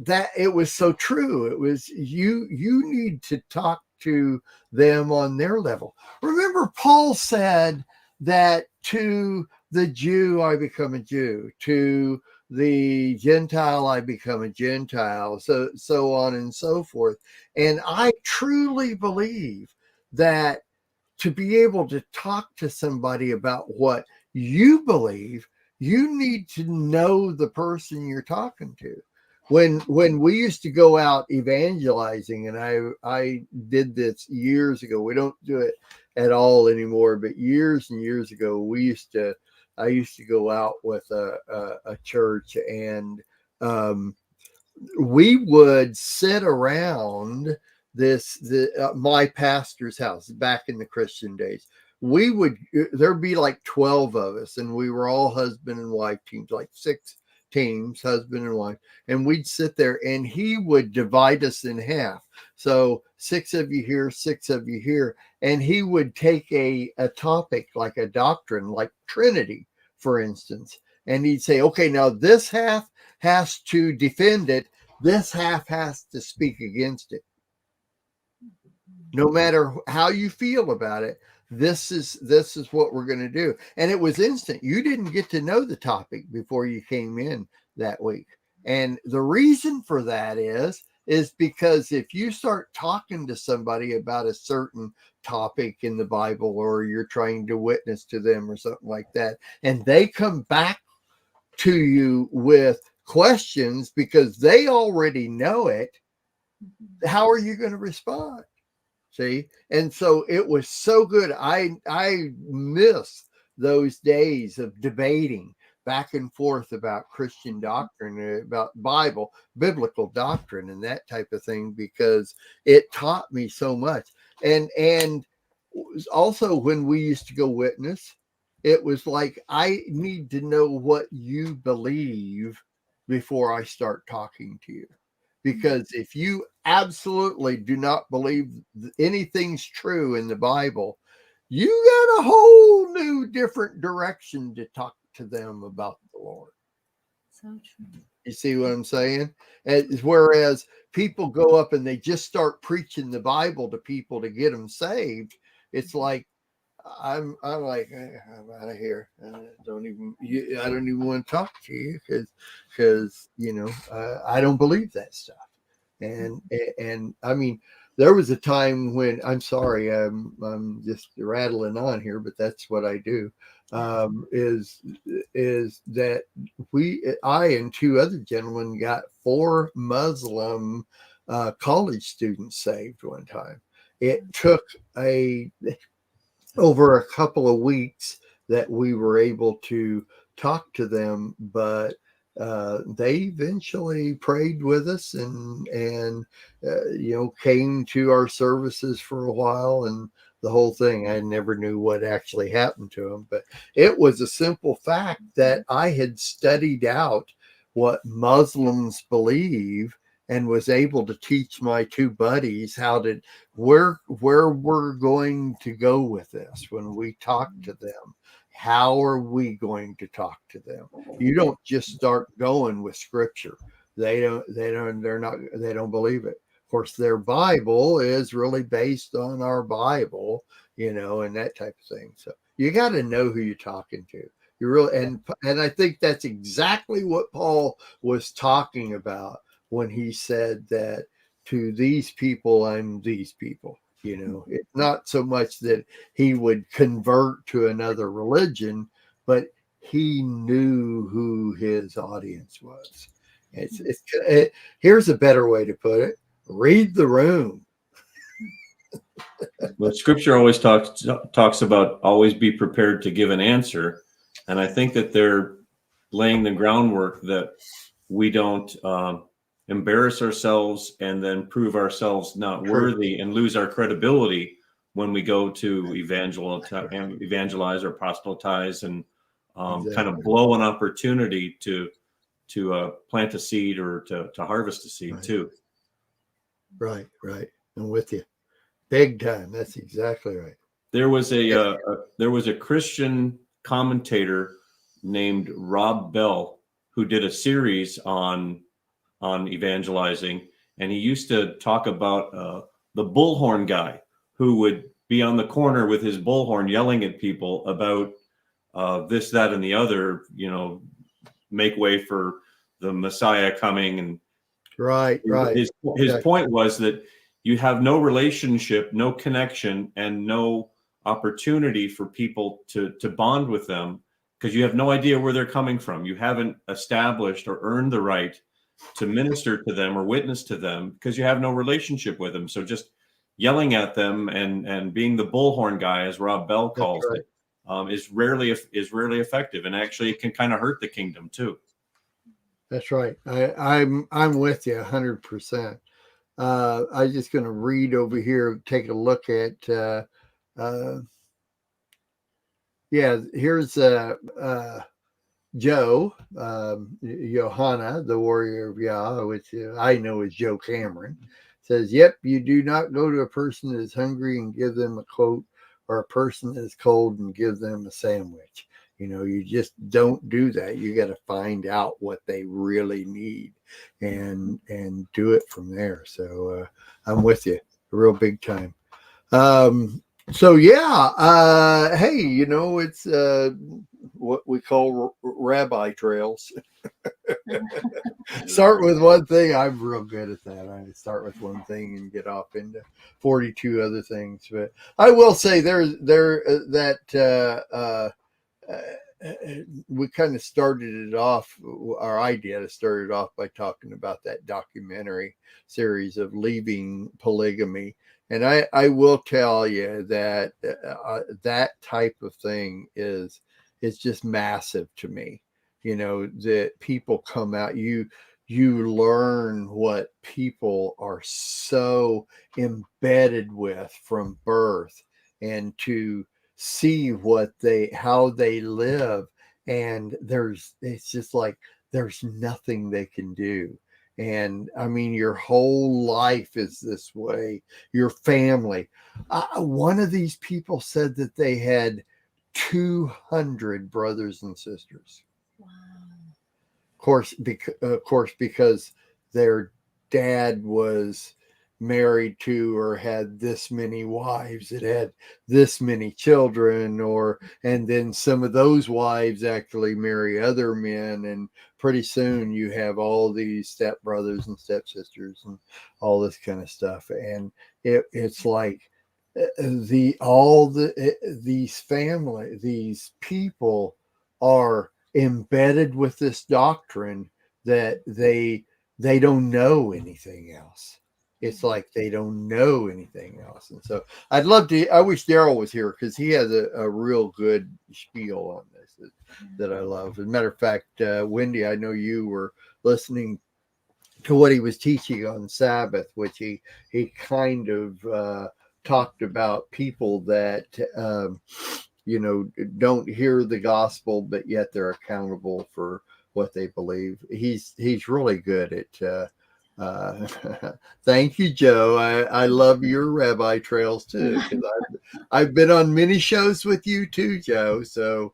that. It was so true. It was you need to talk to them on their level. Remember, Paul said that to the Jew I become a Jew, to the Gentile I become a Gentile, so on and so forth. And I truly believe that to be able to talk to somebody about what you believe, you need to know the person you're talking to. When we used to go out evangelizing, and I did this years ago, we don't do it at all anymore, but years and years ago, I used to go out with a church, and we would sit around my pastor's house back in the Christian days. There'd be like 12 of us, and we were all husband and wife teams, like 6 teams, husband and wife, and we'd sit there, and he would divide us in half. So 6 of you here, 6 of you here, and he would take a topic like a doctrine, like Trinity, for instance, and he'd say, okay, now this half has to defend it, this half has to speak against it. No matter how you feel about it, this is what we're going to do. And it was instant. You didn't get to know the topic before you came in that week. And the reason for that is because if you start talking to somebody about a certain topic in the Bible, or you're trying to witness to them or something like that, and they come back to you with questions because they already know it, how are you going to respond? See? And so it was so good. I miss those days of debating back and forth about Christian doctrine, about biblical doctrine, and that type of thing, because it taught me so much. And also, when we used to go witness, it was like, I need to know what you believe before I start talking to you. Because if you absolutely do not believe anything's true in the Bible, you got a whole new different direction to talk to them about the Lord. So true. You see what I'm saying? Whereas people go up and they just start preaching the Bible to people to get them saved, it's like, I'm like, I'm out of here. I don't even want to talk to you because I don't believe that stuff. And I mean, there was a time when, I'm sorry, I'm just rattling on here, but that's what I do. Is that I and 2 other gentlemen got 4 Muslim college students saved one time. It took over a couple of weeks that we were able to talk to them, but they eventually prayed with us and came to our services for a while, and the whole thing. I never knew what actually happened to them, but it was a simple fact that I had studied out what Muslims believe and was able to teach my 2 buddies where we're going to go with this when we talk to them. How are we going to talk to them? You don't just start going with scripture. They don't believe it. Of course, their Bible is really based on our Bible, and that type of thing. So you got to know who you're talking to. You really, and I think that's exactly what Paul was talking about when he said that to these people, I'm these people. It's not so much that he would convert to another religion, but he knew who his audience was. Here's a better way to put it: read the room. Well, Scripture always talks about always be prepared to give an answer, and I think that they're laying the groundwork that we don't embarrass ourselves and then prove ourselves not worthy and lose our credibility when we go to evangelize or proselytize and kind of blow an opportunity to plant a seed or to harvest a seed too. Right. I'm with you. Big time. That's exactly right. There was a Christian commentator named Rob Bell who did a series on evangelizing, and he used to talk about the bullhorn guy who would be on the corner with his bullhorn yelling at people about this, that, and the other, make way for the Messiah coming. And right. His point was that you have no relationship, no connection, and no opportunity for people to bond with them because you have no idea where they're coming from. You haven't established or earned the right to minister to them or witness to them because you have no relationship with them. So just yelling at them and being the bullhorn guy, as Rob Bell calls it, is rarely effective, and actually it can kind of hurt the kingdom too. That's right. I'm with you 100%. I'm just going to read over here, take a look at, here's Joe, Johanna, the warrior of Yah, which I know is Joe Cameron, says, yep, you do not go to a person that is hungry and give them a coat, or a person that is cold and give them a sandwich. You just don't do that. You got to find out what they really need and do it from there. So I'm with you real big time. So yeah, hey, it's what we call rabbi trails. Start with one thing. I'm real good at that. I start with one thing and get off into 42 other things. But I will say we kind of started it off, our idea started off by talking about that documentary series of Leaving Polygamy. And I will tell you that that type of thing is just massive to me. That people come out, you learn what people are so embedded with from birth, and to see how they live, and it's just like there's nothing they can do. And I mean, your whole life is this way, your family. One of these people said that they had 200 brothers and sisters. Wow. Of course, because their dad was married to or had this many wives, that had this many children, and then some of those wives actually marry other men, and pretty soon you have all these stepbrothers and stepsisters and all this kind of stuff. And it's like these people are embedded with this doctrine that they don't know anything else. It's like they don't know anything else. And so I wish Darryl was here, because he has a real good spiel on this that I love. As a matter of fact, Wendy, I know you were listening to what he was teaching on Sabbath, which he kind of talked about people that don't hear the gospel, but yet they're accountable for what they believe. He's really good at thank you, Joe. I love your rabbi trails too, because I've been on many shows with you too, Joe. So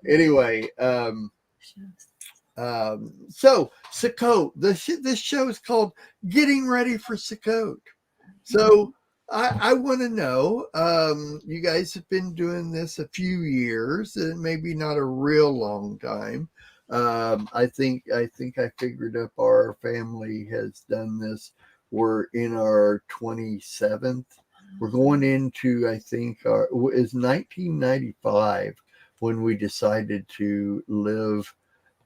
anyway, so Sukkot, this show is called Getting Ready for Sukkot. So I want to know, you guys have been doing this a few years, and maybe not a real long time. I think I figured up our family has done this. We're in our 27th. We're going into, I think, is 1995 when we decided to live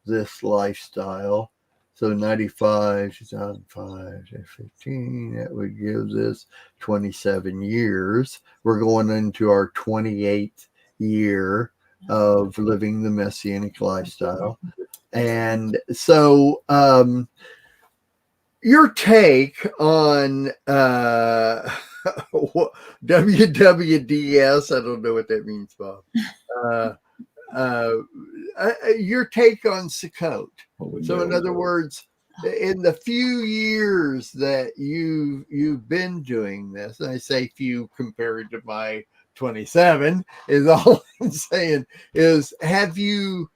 this lifestyle. So 95, 2005, 15, that would give this 27 years. We're going into our 28th year of living the Messianic lifestyle. And so your take on WWDS, I don't know what that means, Bob. Your take on Sukkot. So in other words, in the few years that you've been doing this, and I say few compared to my 27, is all I'm saying, is have you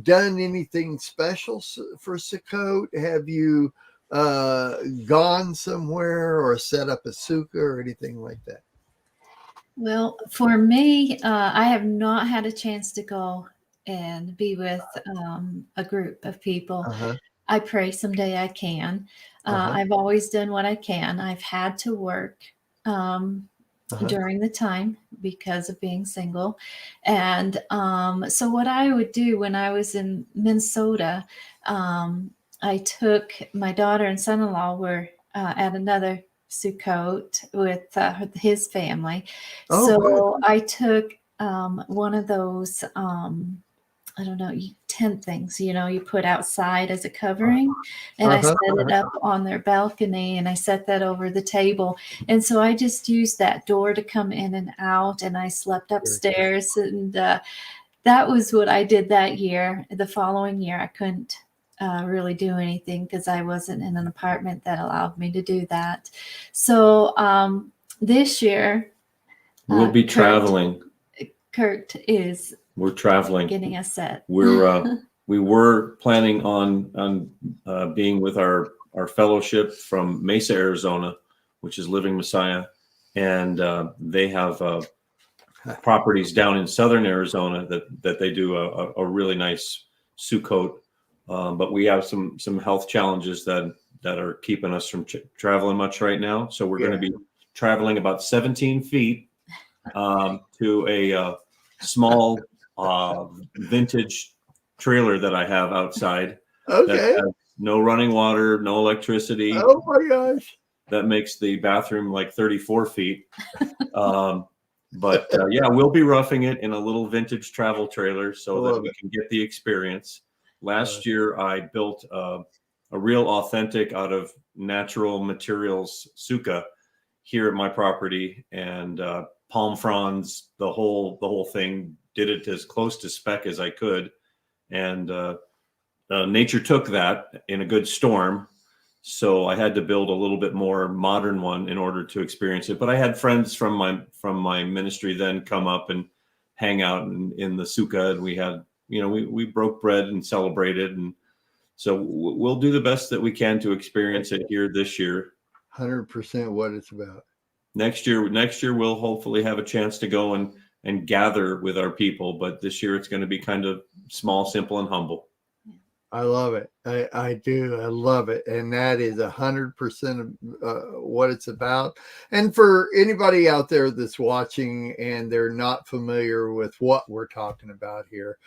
done anything special for Sukkot? Have you gone somewhere or set up a sukkah or anything like that? Well, for me, I have not had a chance to go and be with a group of people. I pray someday I can. I've always done what I can. I've had to work during the time because of being single. And so what I would do when I was in Minnesota, I took my daughter and son-in-law were at another Sukkot with his family. So I took one of those, I don't know, tent things, you put outside as a covering, and I set it up on their balcony, and I set that over the table. And so I just used that door to come in and out, and I slept upstairs. And that was what I did that year. The following year, I couldn't really do anything because I wasn't in an apartment that allowed me to do that. So this year, we'll be traveling. Kurt is. We're traveling. Getting us set. We were planning on being with our fellowship from Mesa, Arizona, which is Living Messiah, and they have properties down in southern Arizona that they do a really nice Sukkot. But we have some health challenges that are keeping us from traveling much right now. So we're going to be traveling about 17 feet to a small vintage trailer that I have outside. That has no running water, no electricity. Oh my gosh. That makes the bathroom like 34 feet. But we'll be roughing it in a little vintage travel trailer so that we can get the experience. Last year, I built a real authentic out of natural materials sukkah here at my property, and palm fronds, the whole thing. Did it as close to spec as I could, and nature took that in a good storm. So I had to build a little bit more modern one in order to experience it. But I had friends from my ministry then come up and hang out in the sukkah, and we had. We broke bread and celebrated. And so we'll do the best that we can to experience it here this year. 100% what it's about. Next year, we'll hopefully have a chance to go and gather with our people. But this year it's going to be kind of small, simple, and humble. I love it. I do. I love it. And that is 100% of what it's about. And for anybody out there that's watching and they're not familiar with what we're talking about here,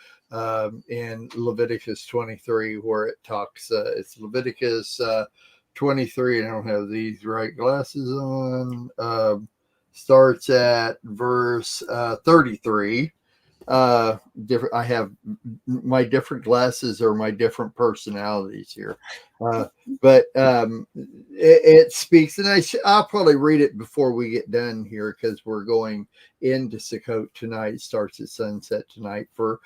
in Leviticus 23, where it talks, it's Leviticus 23. I don't have these right glasses on. Starts at verse 33. Different. I have my different glasses or my different personalities here, but it speaks, and I'll probably read it before we get done here because we're going into Sukkot tonight. It starts at sunset tonight for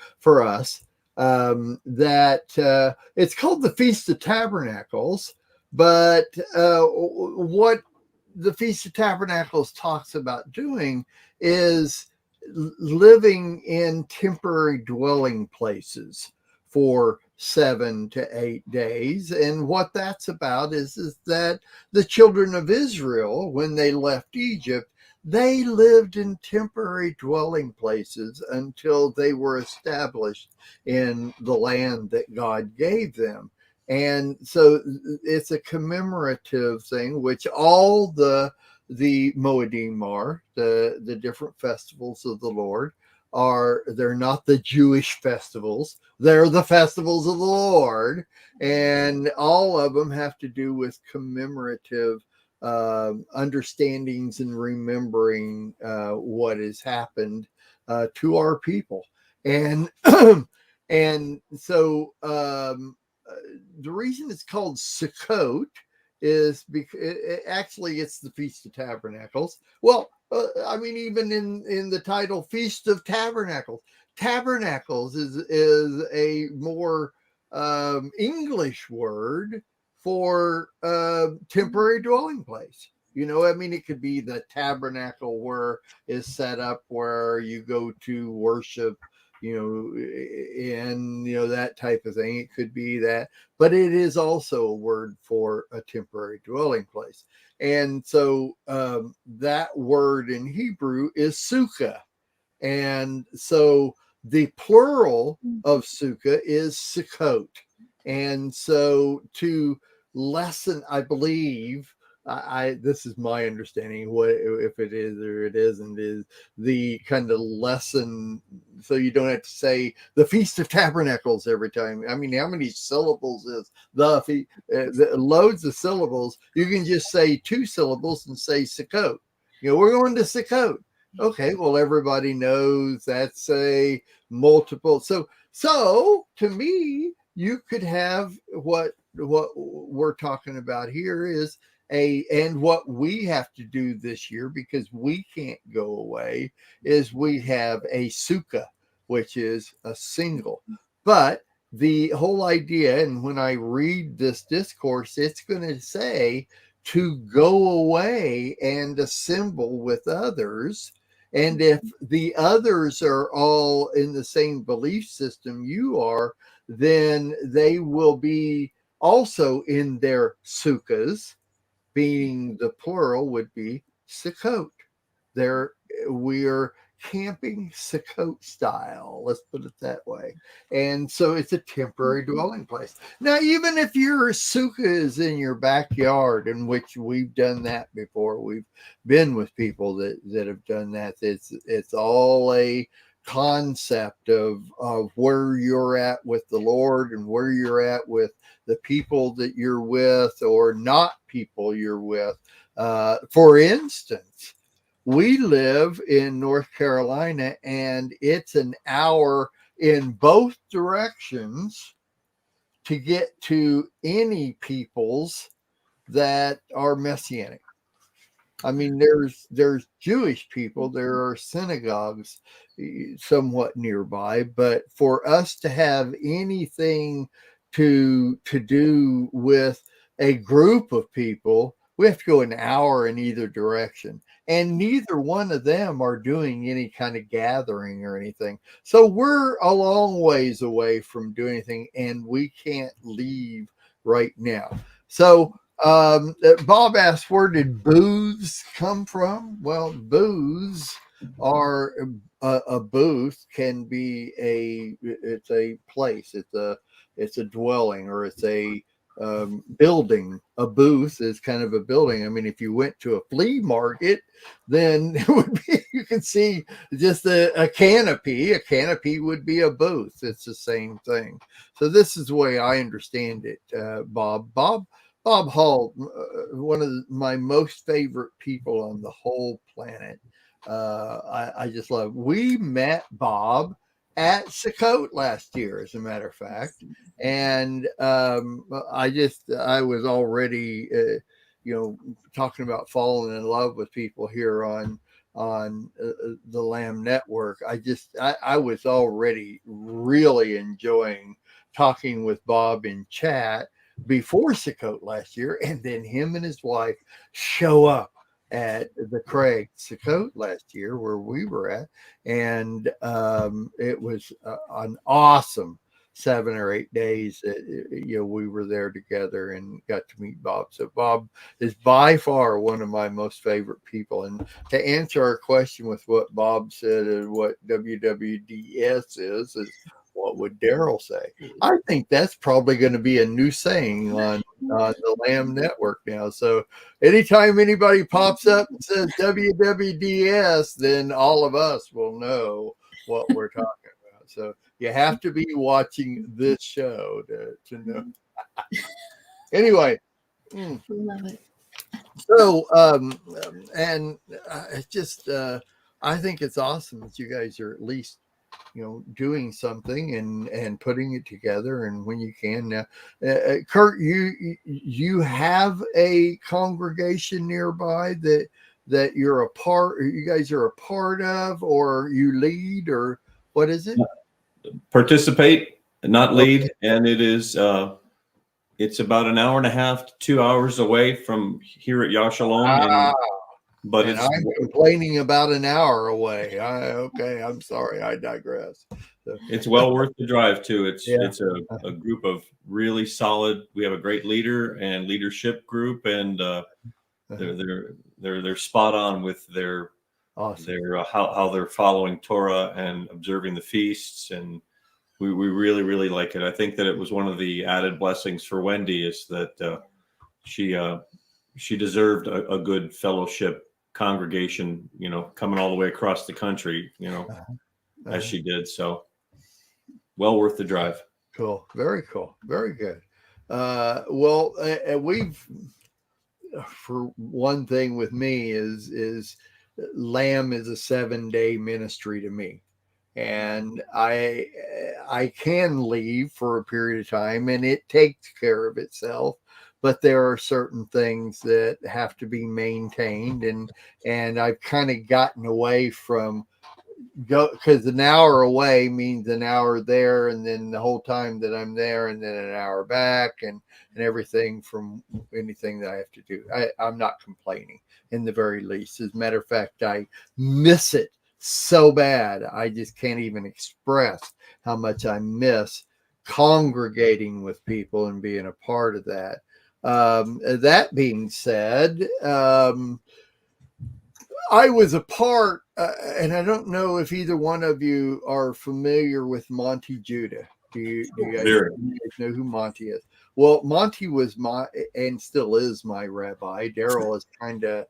us. That it's called the Feast of Tabernacles, but what the Feast of Tabernacles talks about doing is living in temporary dwelling places for 7 to 8 days. And what that's about is that the children of Israel, when they left Egypt, they lived in temporary dwelling places until they were established in the land that God gave them. And so it's a commemorative thing, which all the Moedim are, the different festivals of the Lord they're not the Jewish festivals. They're the festivals of the Lord, and all of them have to do with commemorative understandings and remembering what has happened to our people. And and so the reason it's called Sukkot is because actually it's the Feast of Tabernacles. Well, I mean, even in the title Feast of Tabernacles, tabernacles is a more English word for temporary dwelling place. You know, I mean, it could be the tabernacle where is set up where you go to worship, you know, and, you know, that type of thing. It could be that, but it is also a word for a temporary dwelling place. And so that word in Hebrew is sukkah. And so the plural of sukkah is sukkot. And so to lessen, I believe, this is my understanding, what if it is or it isn't, is the kind of lesson, so you don't have to say the Feast of Tabernacles every time. I mean, how many syllables is the loads of syllables? You can just say 2 syllables and say Sukkot. You know, we're going to Sukkot. Okay, well, everybody knows that's a multiple. So to me, you could have what we're talking about here is and what we have to do this year, because we can't go away, is we have a sukkah, which is a single. But the whole idea, and when I read this discourse, it's going to say to go away and assemble with others. And if the others are all in the same belief system you are, then they will be also in their sukkahs, being the plural would be Sukkot. We are camping Sukkot style, let's put it that way. And so it's a temporary dwelling place. Now, even if your sukkah is in your backyard, in which we've done that before, we've been with people that have done that. It's all a concept of where you're at with the Lord and where you're at with the people that you're with or not people you're with. For instance, we live in North Carolina, and it's an hour in both directions to get to any peoples that are Messianic. I mean, there's Jewish people, there are synagogues somewhat nearby, but for us to have anything to do with a group of people, we have to go an hour in either direction. And neither one of them are doing any kind of gathering or anything. So we're a long ways away from doing anything, and we can't leave right now. So Bob asked, where did booths come from? Well, booths are a booth can be it's a place, it's a dwelling, or it's a building. A booth is kind of a building. I mean, if you went to a flea market, then it would be, you can see just a canopy. A canopy would be a booth. It's the same thing. So this is the way I understand it, Bob Hall, one of my most favorite people on the whole planet. I just love. We met Bob at Sukkot last year, as a matter of fact, and I was already, talking about falling in love with people here on the Lamb Network. I was already really enjoying talking with Bob in chat before Sukkot last year, and then him and his wife show up at the Craig Sukkot last year where we were at, and it was an awesome 7 or 8 days that we were there together and got to meet Bob. So Bob is by far one of my most favorite people. And to answer our question with what Bob said and what WWDS is what would Darryl say? I think that's probably going to be a new saying on the Lamb Network now. So anytime anybody pops up and says WWDS, then all of us will know what we're talking about. So you have to be watching this show to know. Anyway. Love it. So, and it's just, I think it's awesome that you guys are at least, doing something and putting it together. And when you can now, Kurt, you have a congregation nearby that you're a part, you guys are a part of, or you lead, or what is it? Participate, not lead. Okay. And it is, it's about an hour and a half to 2 hours away from here at Yashalom. But and I'm complaining about an hour away. Okay, I'm sorry, I digress. So. It's well worth the drive too. It's a group of really solid. We have a great leader and leadership group, and they're spot on with their how they're following Torah and observing the feasts, and we really like it. I think that it was one of the added blessings for Wendy is that she deserved a good fellowship congregation, coming all the way across the country, as she did. So well worth the drive. Cool. Very cool. Very good. Well, we've, for one thing with me is Lamb is a 7-day ministry to me. And I can leave for a period of time and it takes care of itself. But there are certain things that have to be maintained, and I've kind of gotten away from because an hour away means an hour there, and then the whole time that I'm there, and then an hour back, and everything from anything that I have to do. I'm not complaining in the very least. As a matter of fact, I miss it so bad. I just can't even express how much I miss congregating with people and being a part of that. That being said, I was a part, and I don't know if either one of you are familiar with Monty Judah. Do you guys know who Monty is? Well, Monty was and still is my rabbi. Darryl is kind of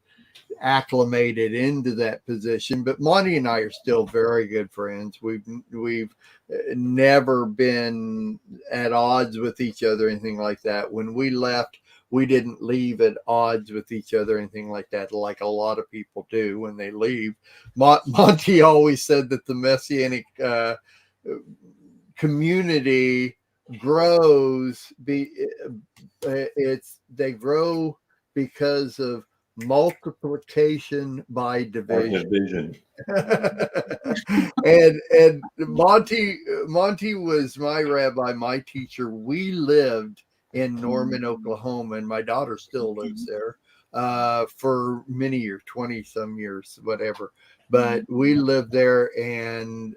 acclimated into that position, but Monty and I are still very good friends. We've never been at odds with each other, anything like that. When we left, we didn't leave at odds with each other, anything like that, like a lot of people do when they leave. Monty always said that the Messianic community grows. They grow because of multiplication by division. and Monty was my rabbi, my teacher. We lived in Norman, Oklahoma, and my daughter still lives there for many years, 20 some years, whatever. But we lived there, and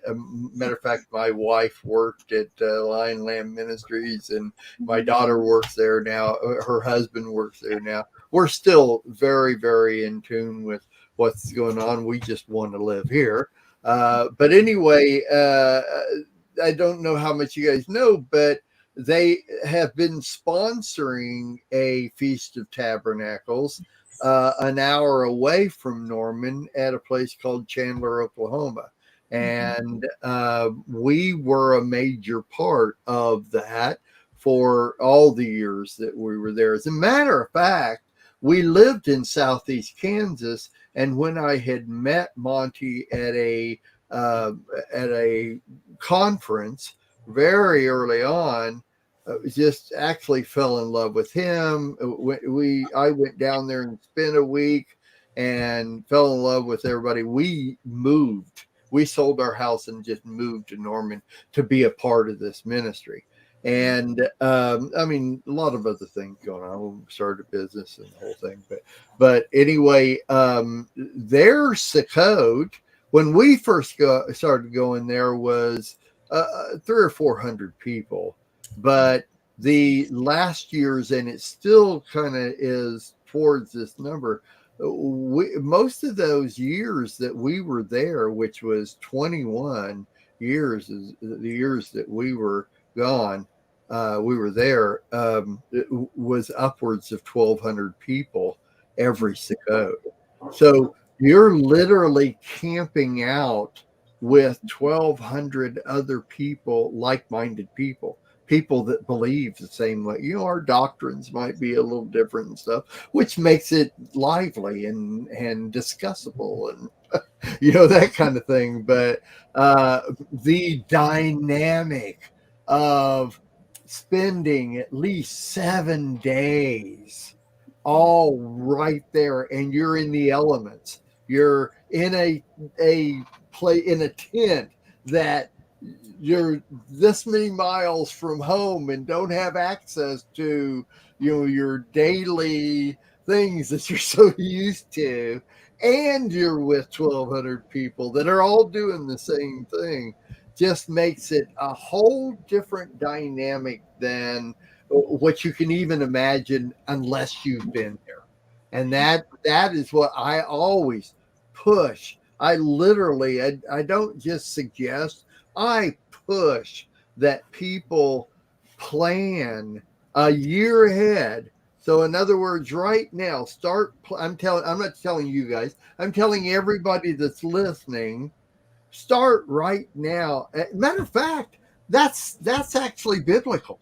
matter of fact, my wife worked at Lion Lamb Ministries, and my daughter works there now. Her husband works there now. We're still very, very in tune with what's going on. We just want to live here. But anyway, I don't know how much you guys know, but they have been sponsoring a Feast of Tabernacles an hour away from Norman at a place called Chandler, Oklahoma. And we were a major part of that for all the years that we were there. As a matter of fact, we lived in Southeast Kansas, and when I had met Monty at a conference very early on, just actually fell in love with him. I went down there and spent a week and fell in love with everybody. We moved. We sold our house and just moved to Norman to be a part of this ministry. And I mean, a lot of other things going on. We started a business and the whole thing. But anyway, their Sukkot, when we first started going there, was 300 or 400 people. But the last year's, and it still kind of is towards this number, most of those years that we were there, which was 21 years, is the years that we were gone, we were there, it was upwards of 1,200 people every Sukkot. So you're literally camping out with 1,200 other people, like-minded people that believe the same way. Our doctrines might be a little different and stuff, which makes it lively and discussable and that kind of thing. But the dynamic of spending at least 7 days all right there, and you're in the elements. You're in a tent that you're this many miles from home and don't have access to your daily things that you're so used to, and you're with 1,200 people that are all doing the same thing. Just makes it a whole different dynamic than what you can even imagine unless you've been there. And that is what I always push. I don't just suggest, I push that people plan a year ahead. So in other words, right now, I'm not telling you guys, I'm telling everybody that's listening, start right now. Matter of fact, that's actually biblical.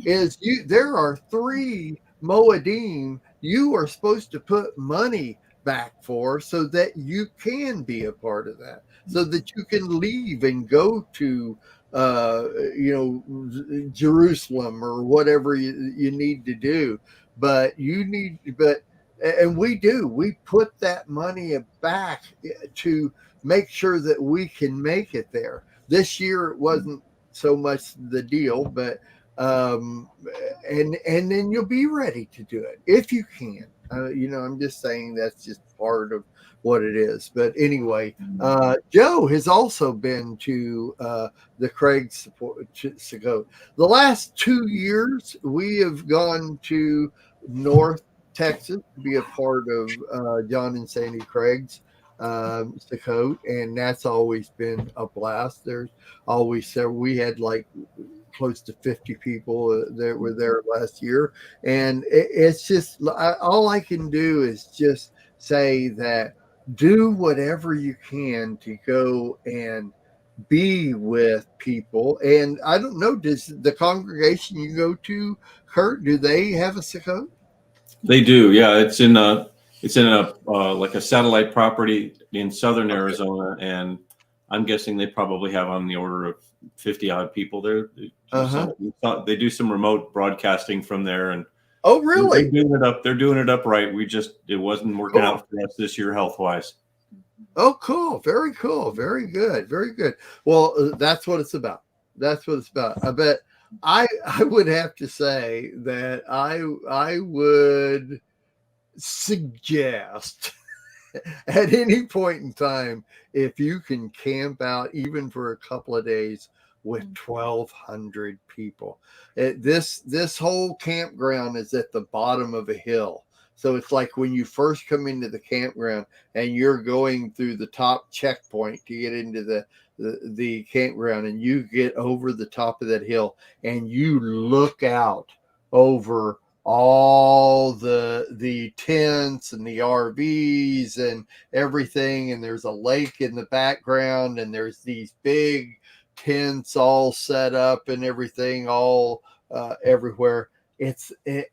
There are 3 Moedim you are supposed to put money back for, so that you can be a part of that, so that you can leave and go to Jerusalem or whatever you need to do. And we put that money back to make sure that we can make it there. This year it wasn't so much the deal, but and then you'll be ready to do it if you can. I'm just saying that's just part of what it is. But anyway, Joe has also been to the Craig's Sukkot. The last 2 years, we have gone to North Texas to be a part of John and Sandy Craig's Sukkot, and that's always been a blast. There's always we had like close to 50 people that were there last year, and it's just all I can do is just say that do whatever you can to go and be with people. And I don't know, does the congregation you go to, Kurt, do they have a Sukkot? They do, yeah. It's in a like a satellite property in southern Arizona, and I'm guessing they probably have on the order of 50 odd people there. So they do some remote broadcasting from there, and oh, really? They're doing it up right. It wasn't working out for us this year health wise. Oh, cool! Very cool. Very good. Very good. Well, that's what it's about. That's what it's about. I bet I would have to say that I would suggest at any point in time, if you can camp out even for a couple of days with 1,200 people. This whole campground is at the bottom of a hill. So it's like when you first come into the campground and you're going through the top checkpoint to get into the campground, and you get over the top of that hill and you look out over all the tents and the RVs and everything, and there's a lake in the background, and there's these big tents all set up and everything all everywhere.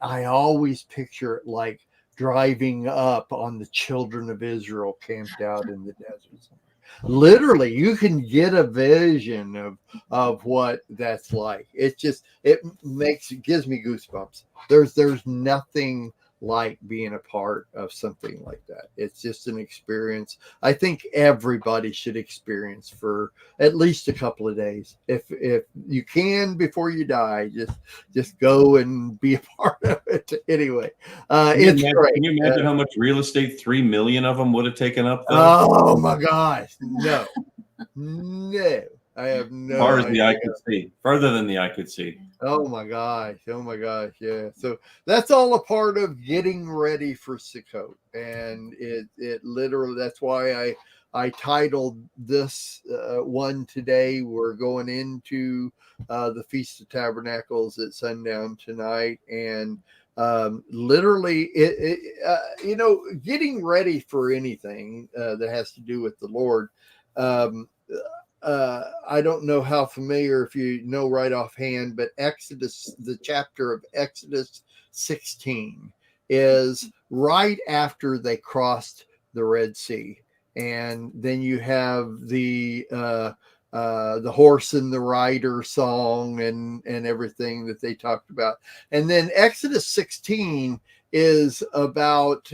I always picture it like driving up on the children of Israel camped out in the desert. Literally, you can get a vision of what that's like. It gives me goosebumps. There's nothing like being a part of something like that. It's just an experience I think everybody should experience for at least a couple of days. If you can, before you die, just go and be a part of it. Anyway, it's great. Can you imagine how much real estate 3 million of them would have taken up, though? Oh my gosh, no. I have no far as idea. the eye could see, further than the eye could see. Oh my gosh, yeah. So that's all a part of getting ready for Sukkot, and it literally, that's why I titled this one today. We're going into the Feast of Tabernacles at sundown tonight, and literally getting ready for anything that has to do with the Lord. I don't know how familiar, if you know right offhand, but the chapter of Exodus 16 is right after they crossed the Red Sea. And then you have the horse and the rider song and everything that they talked about. And then Exodus 16 is about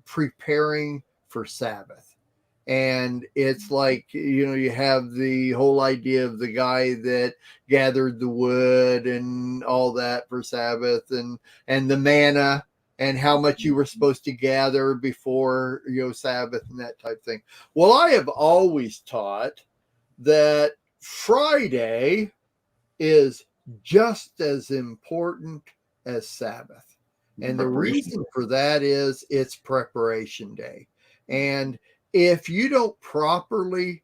preparing for Sabbath. And it's like, you have the whole idea of the guy that gathered the wood and all that for Sabbath, and the manna and how much you were supposed to gather before, Sabbath and that type of thing. Well, I have always taught that Friday is just as important as Sabbath. And the reason for that is it's preparation day. And if you don't properly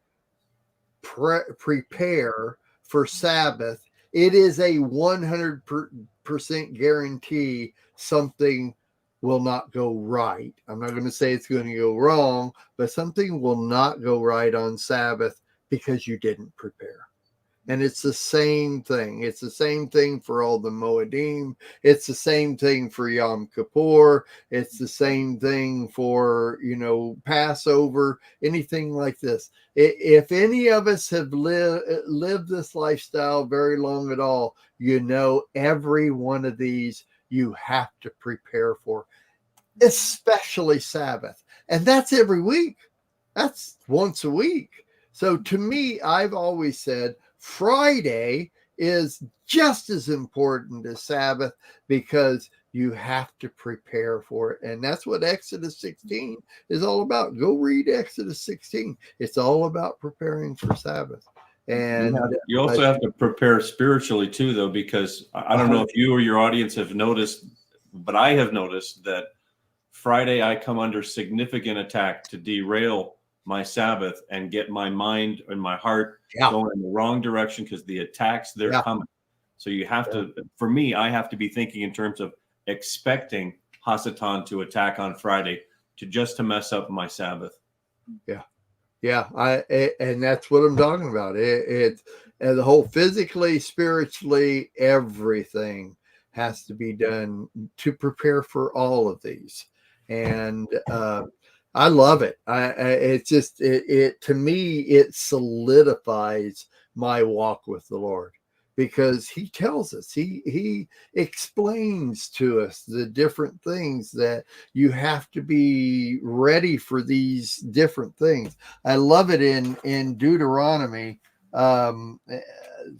prepare for Sabbath, it is a 100% guarantee something will not go right. I'm not going to say it's going to go wrong, but something will not go right on Sabbath because you didn't prepare. And it's the same thing. It's the same thing for all the Moedim. It's the same thing for Yom Kippur. It's the same thing for, Passover, anything like this. If any of us have lived this lifestyle very long at all, every one of these you have to prepare for, especially Sabbath. And that's every week. That's once a week. So to me, I've always said, Friday is just as important as Sabbath because you have to prepare for it. And that's what Exodus 16 is all about. Go read Exodus 16. It's all about preparing for Sabbath. And you also have to prepare spiritually too, though, because I don't know if you or your audience have noticed, but I have noticed that Friday I come under significant attack to derail my Sabbath and get my mind and my heart going in the wrong direction because the attacks, they're coming. So you have to, for me, I have to be thinking in terms of expecting Hasatan to attack on Friday to mess up my Sabbath. And that's what I'm talking about. It's the whole physically, spiritually, everything has to be done to prepare for all of these. And I love it. It's just, to me, it solidifies my walk with the Lord because he tells us, he explains to us the different things that you have to be ready for these different things. I love it in Deuteronomy. Let's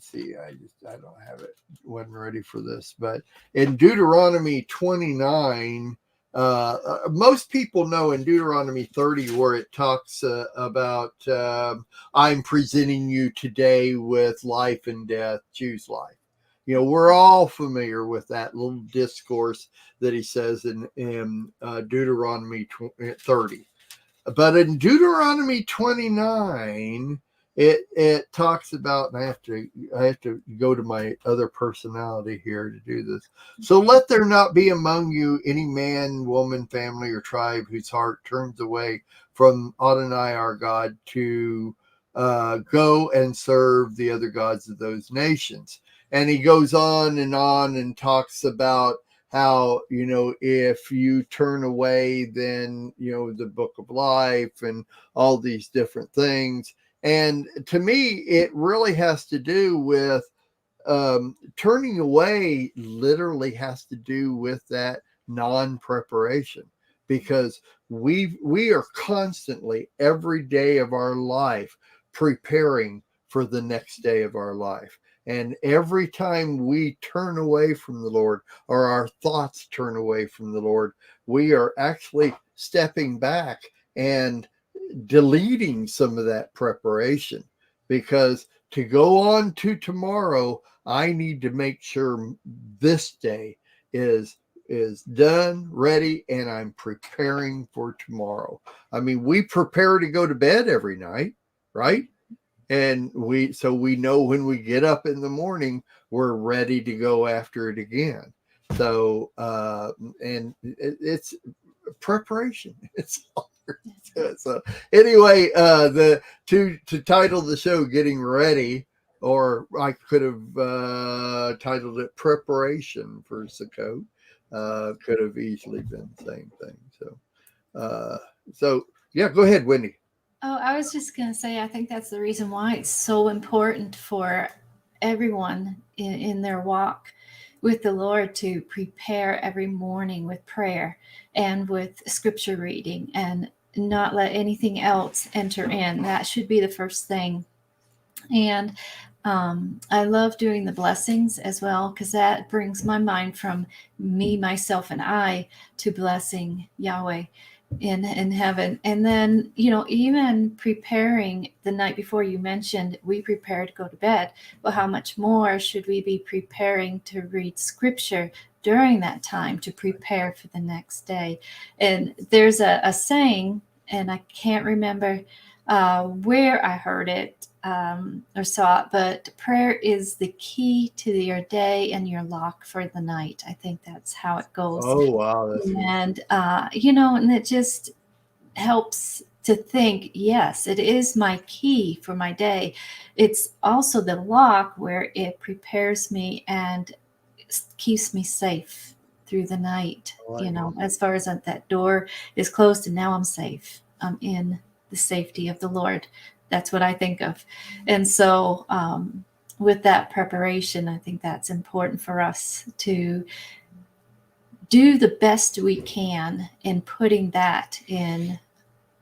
see, I don't have it. Wasn't ready for this, but in Deuteronomy 29, most people know in Deuteronomy 30 where it talks about I'm presenting you today with life and death, choose life. We're all familiar with that little discourse that he says in Deuteronomy 30. But in Deuteronomy 29, it talks about, and I have to go to my other personality here to do this. So let there not be among you any man, woman, family, or tribe whose heart turns away from Adonai our God to go and serve the other gods of those nations. And he goes on and talks about how, if you turn away, then, the book of life and all these different things. And to me, it really has to do with turning away, literally has to do with that non-preparation, because we are constantly, every day of our life, preparing for the next day of our life. And every time we turn away from the Lord, or our thoughts turn away from the Lord, we are actually stepping back and deleting some of that preparation, because to go on to tomorrow, I need to make sure this day is done, ready, and I'm preparing for tomorrow. I mean, we prepare to go to bed every night, right? And we know when we get up in the morning, we're ready to go after it again. So, and it's preparation. It's So anyway, to title the show "Getting Ready," or I could have titled it "Preparation for Sukkot." Could have easily been the same thing. So yeah, go ahead, Wendy. Oh, I was just going to say, I think that's the reason why it's so important for everyone in their walk with the Lord to prepare every morning with prayer and with scripture reading and not let anything else enter in. That should be the first thing. And I love doing the blessings as well, because that brings my mind from me, myself, and I to blessing Yahweh in heaven. And then, even preparing the night before, you mentioned we prepare to go to bed. Well, how much more should we be preparing to read scripture during that time to prepare for the next day? And there's a saying, and I can't remember where I heard it or saw it, but prayer is the key to your day and your lock for the night. I think that's how it goes. Oh, wow. That's and, and it just helps to think, yes, it is my key for my day. It's also the lock where it prepares me and keeps me safe through the night. As far as that door is closed and now I'm safe. I'm in the safety of the Lord. That's what I think of. And so with that preparation, I think that's important for us to do the best we can in putting that in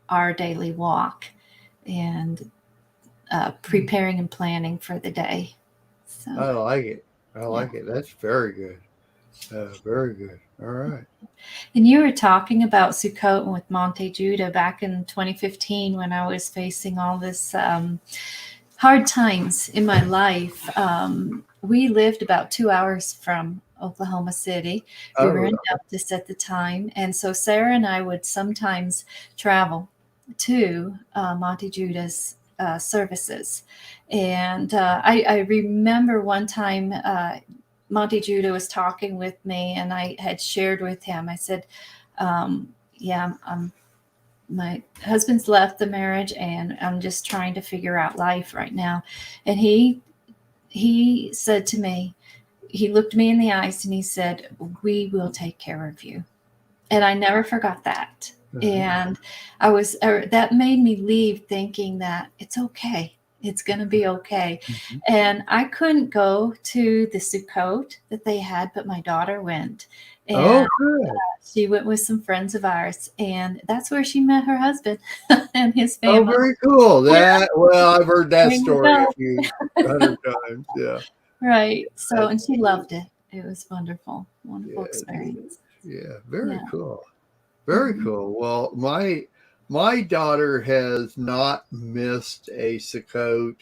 our daily walk and preparing and planning for the day. So I like it. I like it. That's very good. Very good. All right. And you were talking about Sukkot with Monte Judah back in 2015 when I was facing all this hard times in my life. We lived about 2 hours from Oklahoma City. We were in Memphis at the time. And so Sarah and I would sometimes travel to Monte Judah's services. And I remember one time Monte Judah was talking with me, and I had shared with him. I said, my husband's left the marriage, and I'm just trying to figure out life right now. And he said to me, he looked me in the eyes and he said, "We will take care of you." And I never forgot that. Mm-hmm. And that made me leave thinking that it's okay. It's going to be okay. Mm-hmm. And I couldn't go to the Sukkot that they had, but my daughter went. And she went with some friends of ours. And that's where she met her husband and his family. Oh, very cool. Well, I've heard that story a few hundred times. Yeah. Right. So, and she loved it. It was wonderful. Wonderful experience. Yeah. Very cool. Very cool. Well, my daughter has not missed a Sukkot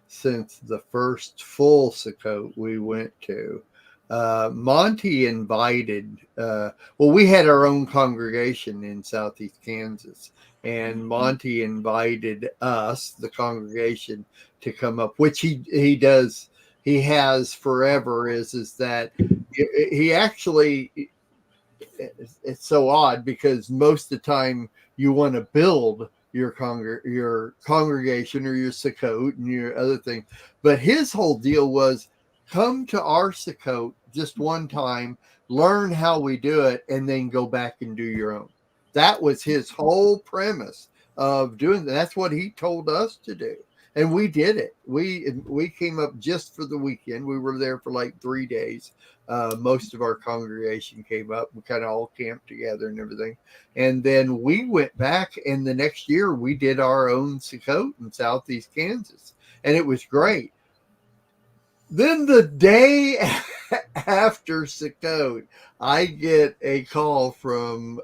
since the first full Sukkot we went to. Monty invited, we had our own congregation in Southeast Kansas, and Monty invited us, the congregation, to come up, which he does. He has forever is that he actually, it's so odd because most of the time you want to build your congregation or your Sukkot and your other thing. But his whole deal was come to our Sukkot just one time, learn how we do it, and then go back and do your own. That was his whole premise of doing that. That's what he told us to do. And we did it. We came up just for the weekend. We were there for like 3 days. Most of our congregation came up. We kind of all camped together and everything. And then we went back, and the next year we did our own Sukkot in Southeast Kansas. And it was great. Then the day after Sukkot, I get a call from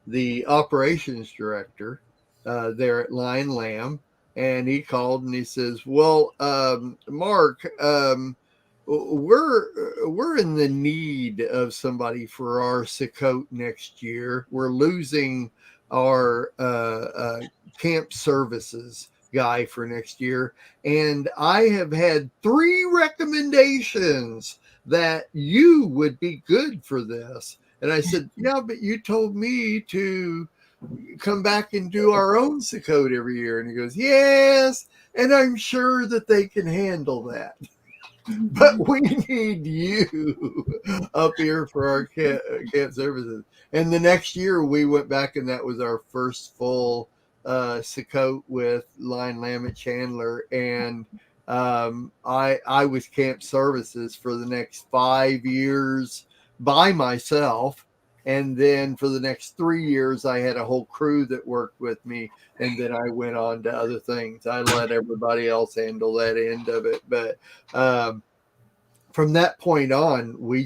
the operations director there at Lion Lamb. And he called and he says, "Well, Mark, we're in the need of somebody for our Sukkot next year. We're losing our camp services guy for next year, and I have had 3 recommendations that you would be good for this." And I said, "Yeah, but you told me to come back and do our own Sukkot every year? And he goes, yes. And I'm sure that they can handle that. But we need you up here for our camp services. And the next year we went back, and that was our first full Sukkot with Lion Lammet Chandler. And I was camp services for the next 5 years by myself. And then for the next 3 years, I had a whole crew that worked with me. And then I went on to other things. I let everybody else handle that end of it. But from that point on, we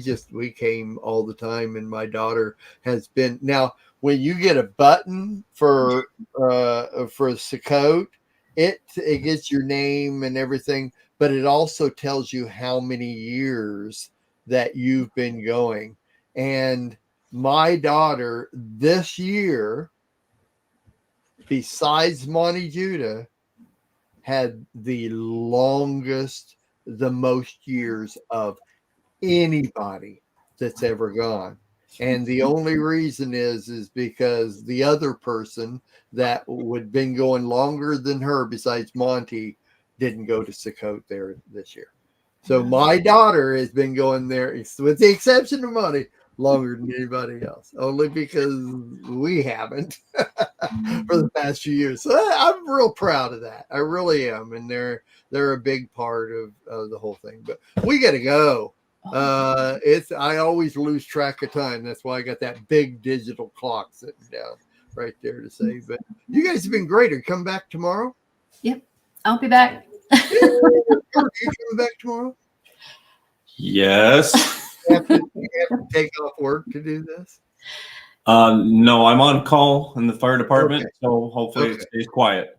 came all the time. And my daughter has been. Now, when you get a button for Sukkot, it gets your name and everything. But it also tells you how many years that you've been going. And my daughter this year, besides Monty Judah, had the longest, the most years of anybody that's ever gone. And the only reason is because the other person that would been going longer than her, besides Monty, didn't go to Sukkot there this year. So my daughter has been going there, with the exception of Monty, longer than anybody else, only because we haven't for the past few years. So I'm real proud of that. I really am. And they're a big part of the whole thing, but we got to go. I always lose track of time. That's why I got that big digital clock sitting down right there to say, but you guys have been great. Are you coming back tomorrow? Yep. I'll be back. Are you coming back tomorrow? Yes. You have to take off work to do this? No, I'm on call in the fire department, Okay. So hopefully it stays quiet.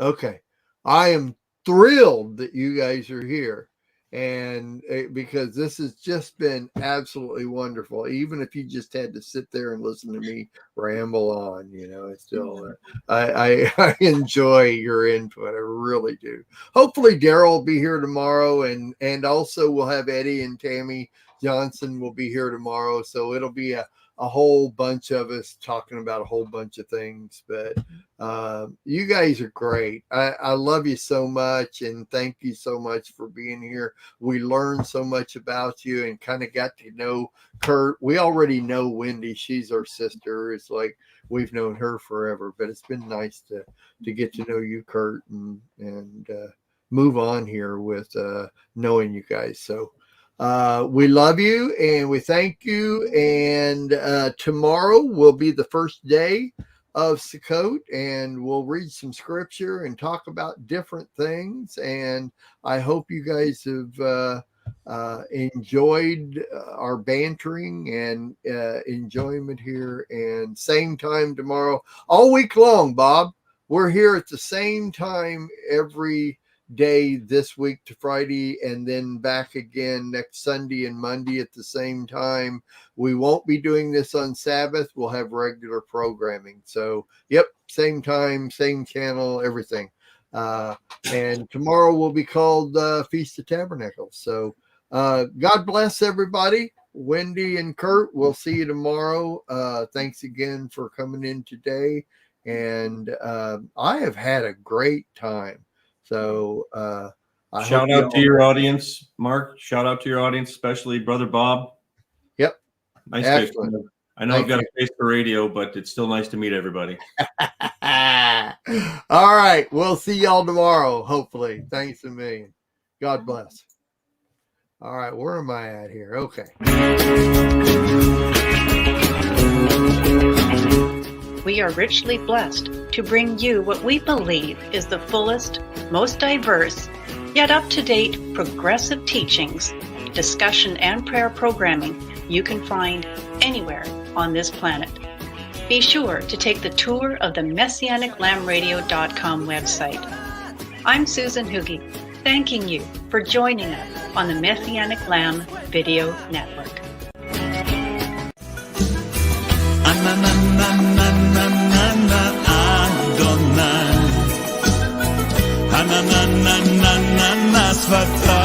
Okay. I am thrilled that you guys are here, and because this has just been absolutely wonderful. Even if you just had to sit there and listen to me ramble on, it's still I enjoy your input. I really do. Hopefully Darryl will be here tomorrow, and also we'll have Eddie and Tammy Johnson will be here tomorrow. So it'll be a whole bunch of us talking about a whole bunch of things. But you guys are great. I love you so much, and thank you so much for being here. We learned so much about you and kind of got to know Kurt. We already know Wendy. She's our sister. It's like we've known her forever, but it's been nice to get to know you, Kurt, and move on here with knowing you guys. So we love you and we thank you. And tomorrow will be the first day of Sukkot, and we'll read some scripture and talk about different things. And I hope you guys have enjoyed our bantering and enjoyment here. And same time tomorrow, all week long, Bob. We're here at the same time every day this week to Friday, and then back again next Sunday and Monday at the same time. We won't be doing this on Sabbath. We'll have regular programming. So, yep, same time, same channel, everything. And tomorrow will be called Feast of Tabernacles. So, God bless everybody. Wendy and Kurt, we'll see you tomorrow. Thanks again for coming in today. And I have had a great time. So shout out to your audience, Mark. Shout out to your audience, especially Brother Bob. Yep. Nice. Excellent. I know I've got a face for radio, but it's still nice to meet everybody. All right. We'll see y'all tomorrow, hopefully. Thanks a million. God bless. All right. Where am I at here? Okay. We are richly blessed to bring you what we believe is the fullest, most diverse, yet up-to-date progressive teachings, discussion, and prayer programming you can find anywhere on this planet. Be sure to take the tour of the MessianicLambRadio.com website. I'm Susan Hoogie, thanking you for joining us on the Messianic Lamb Video Network. Adonai,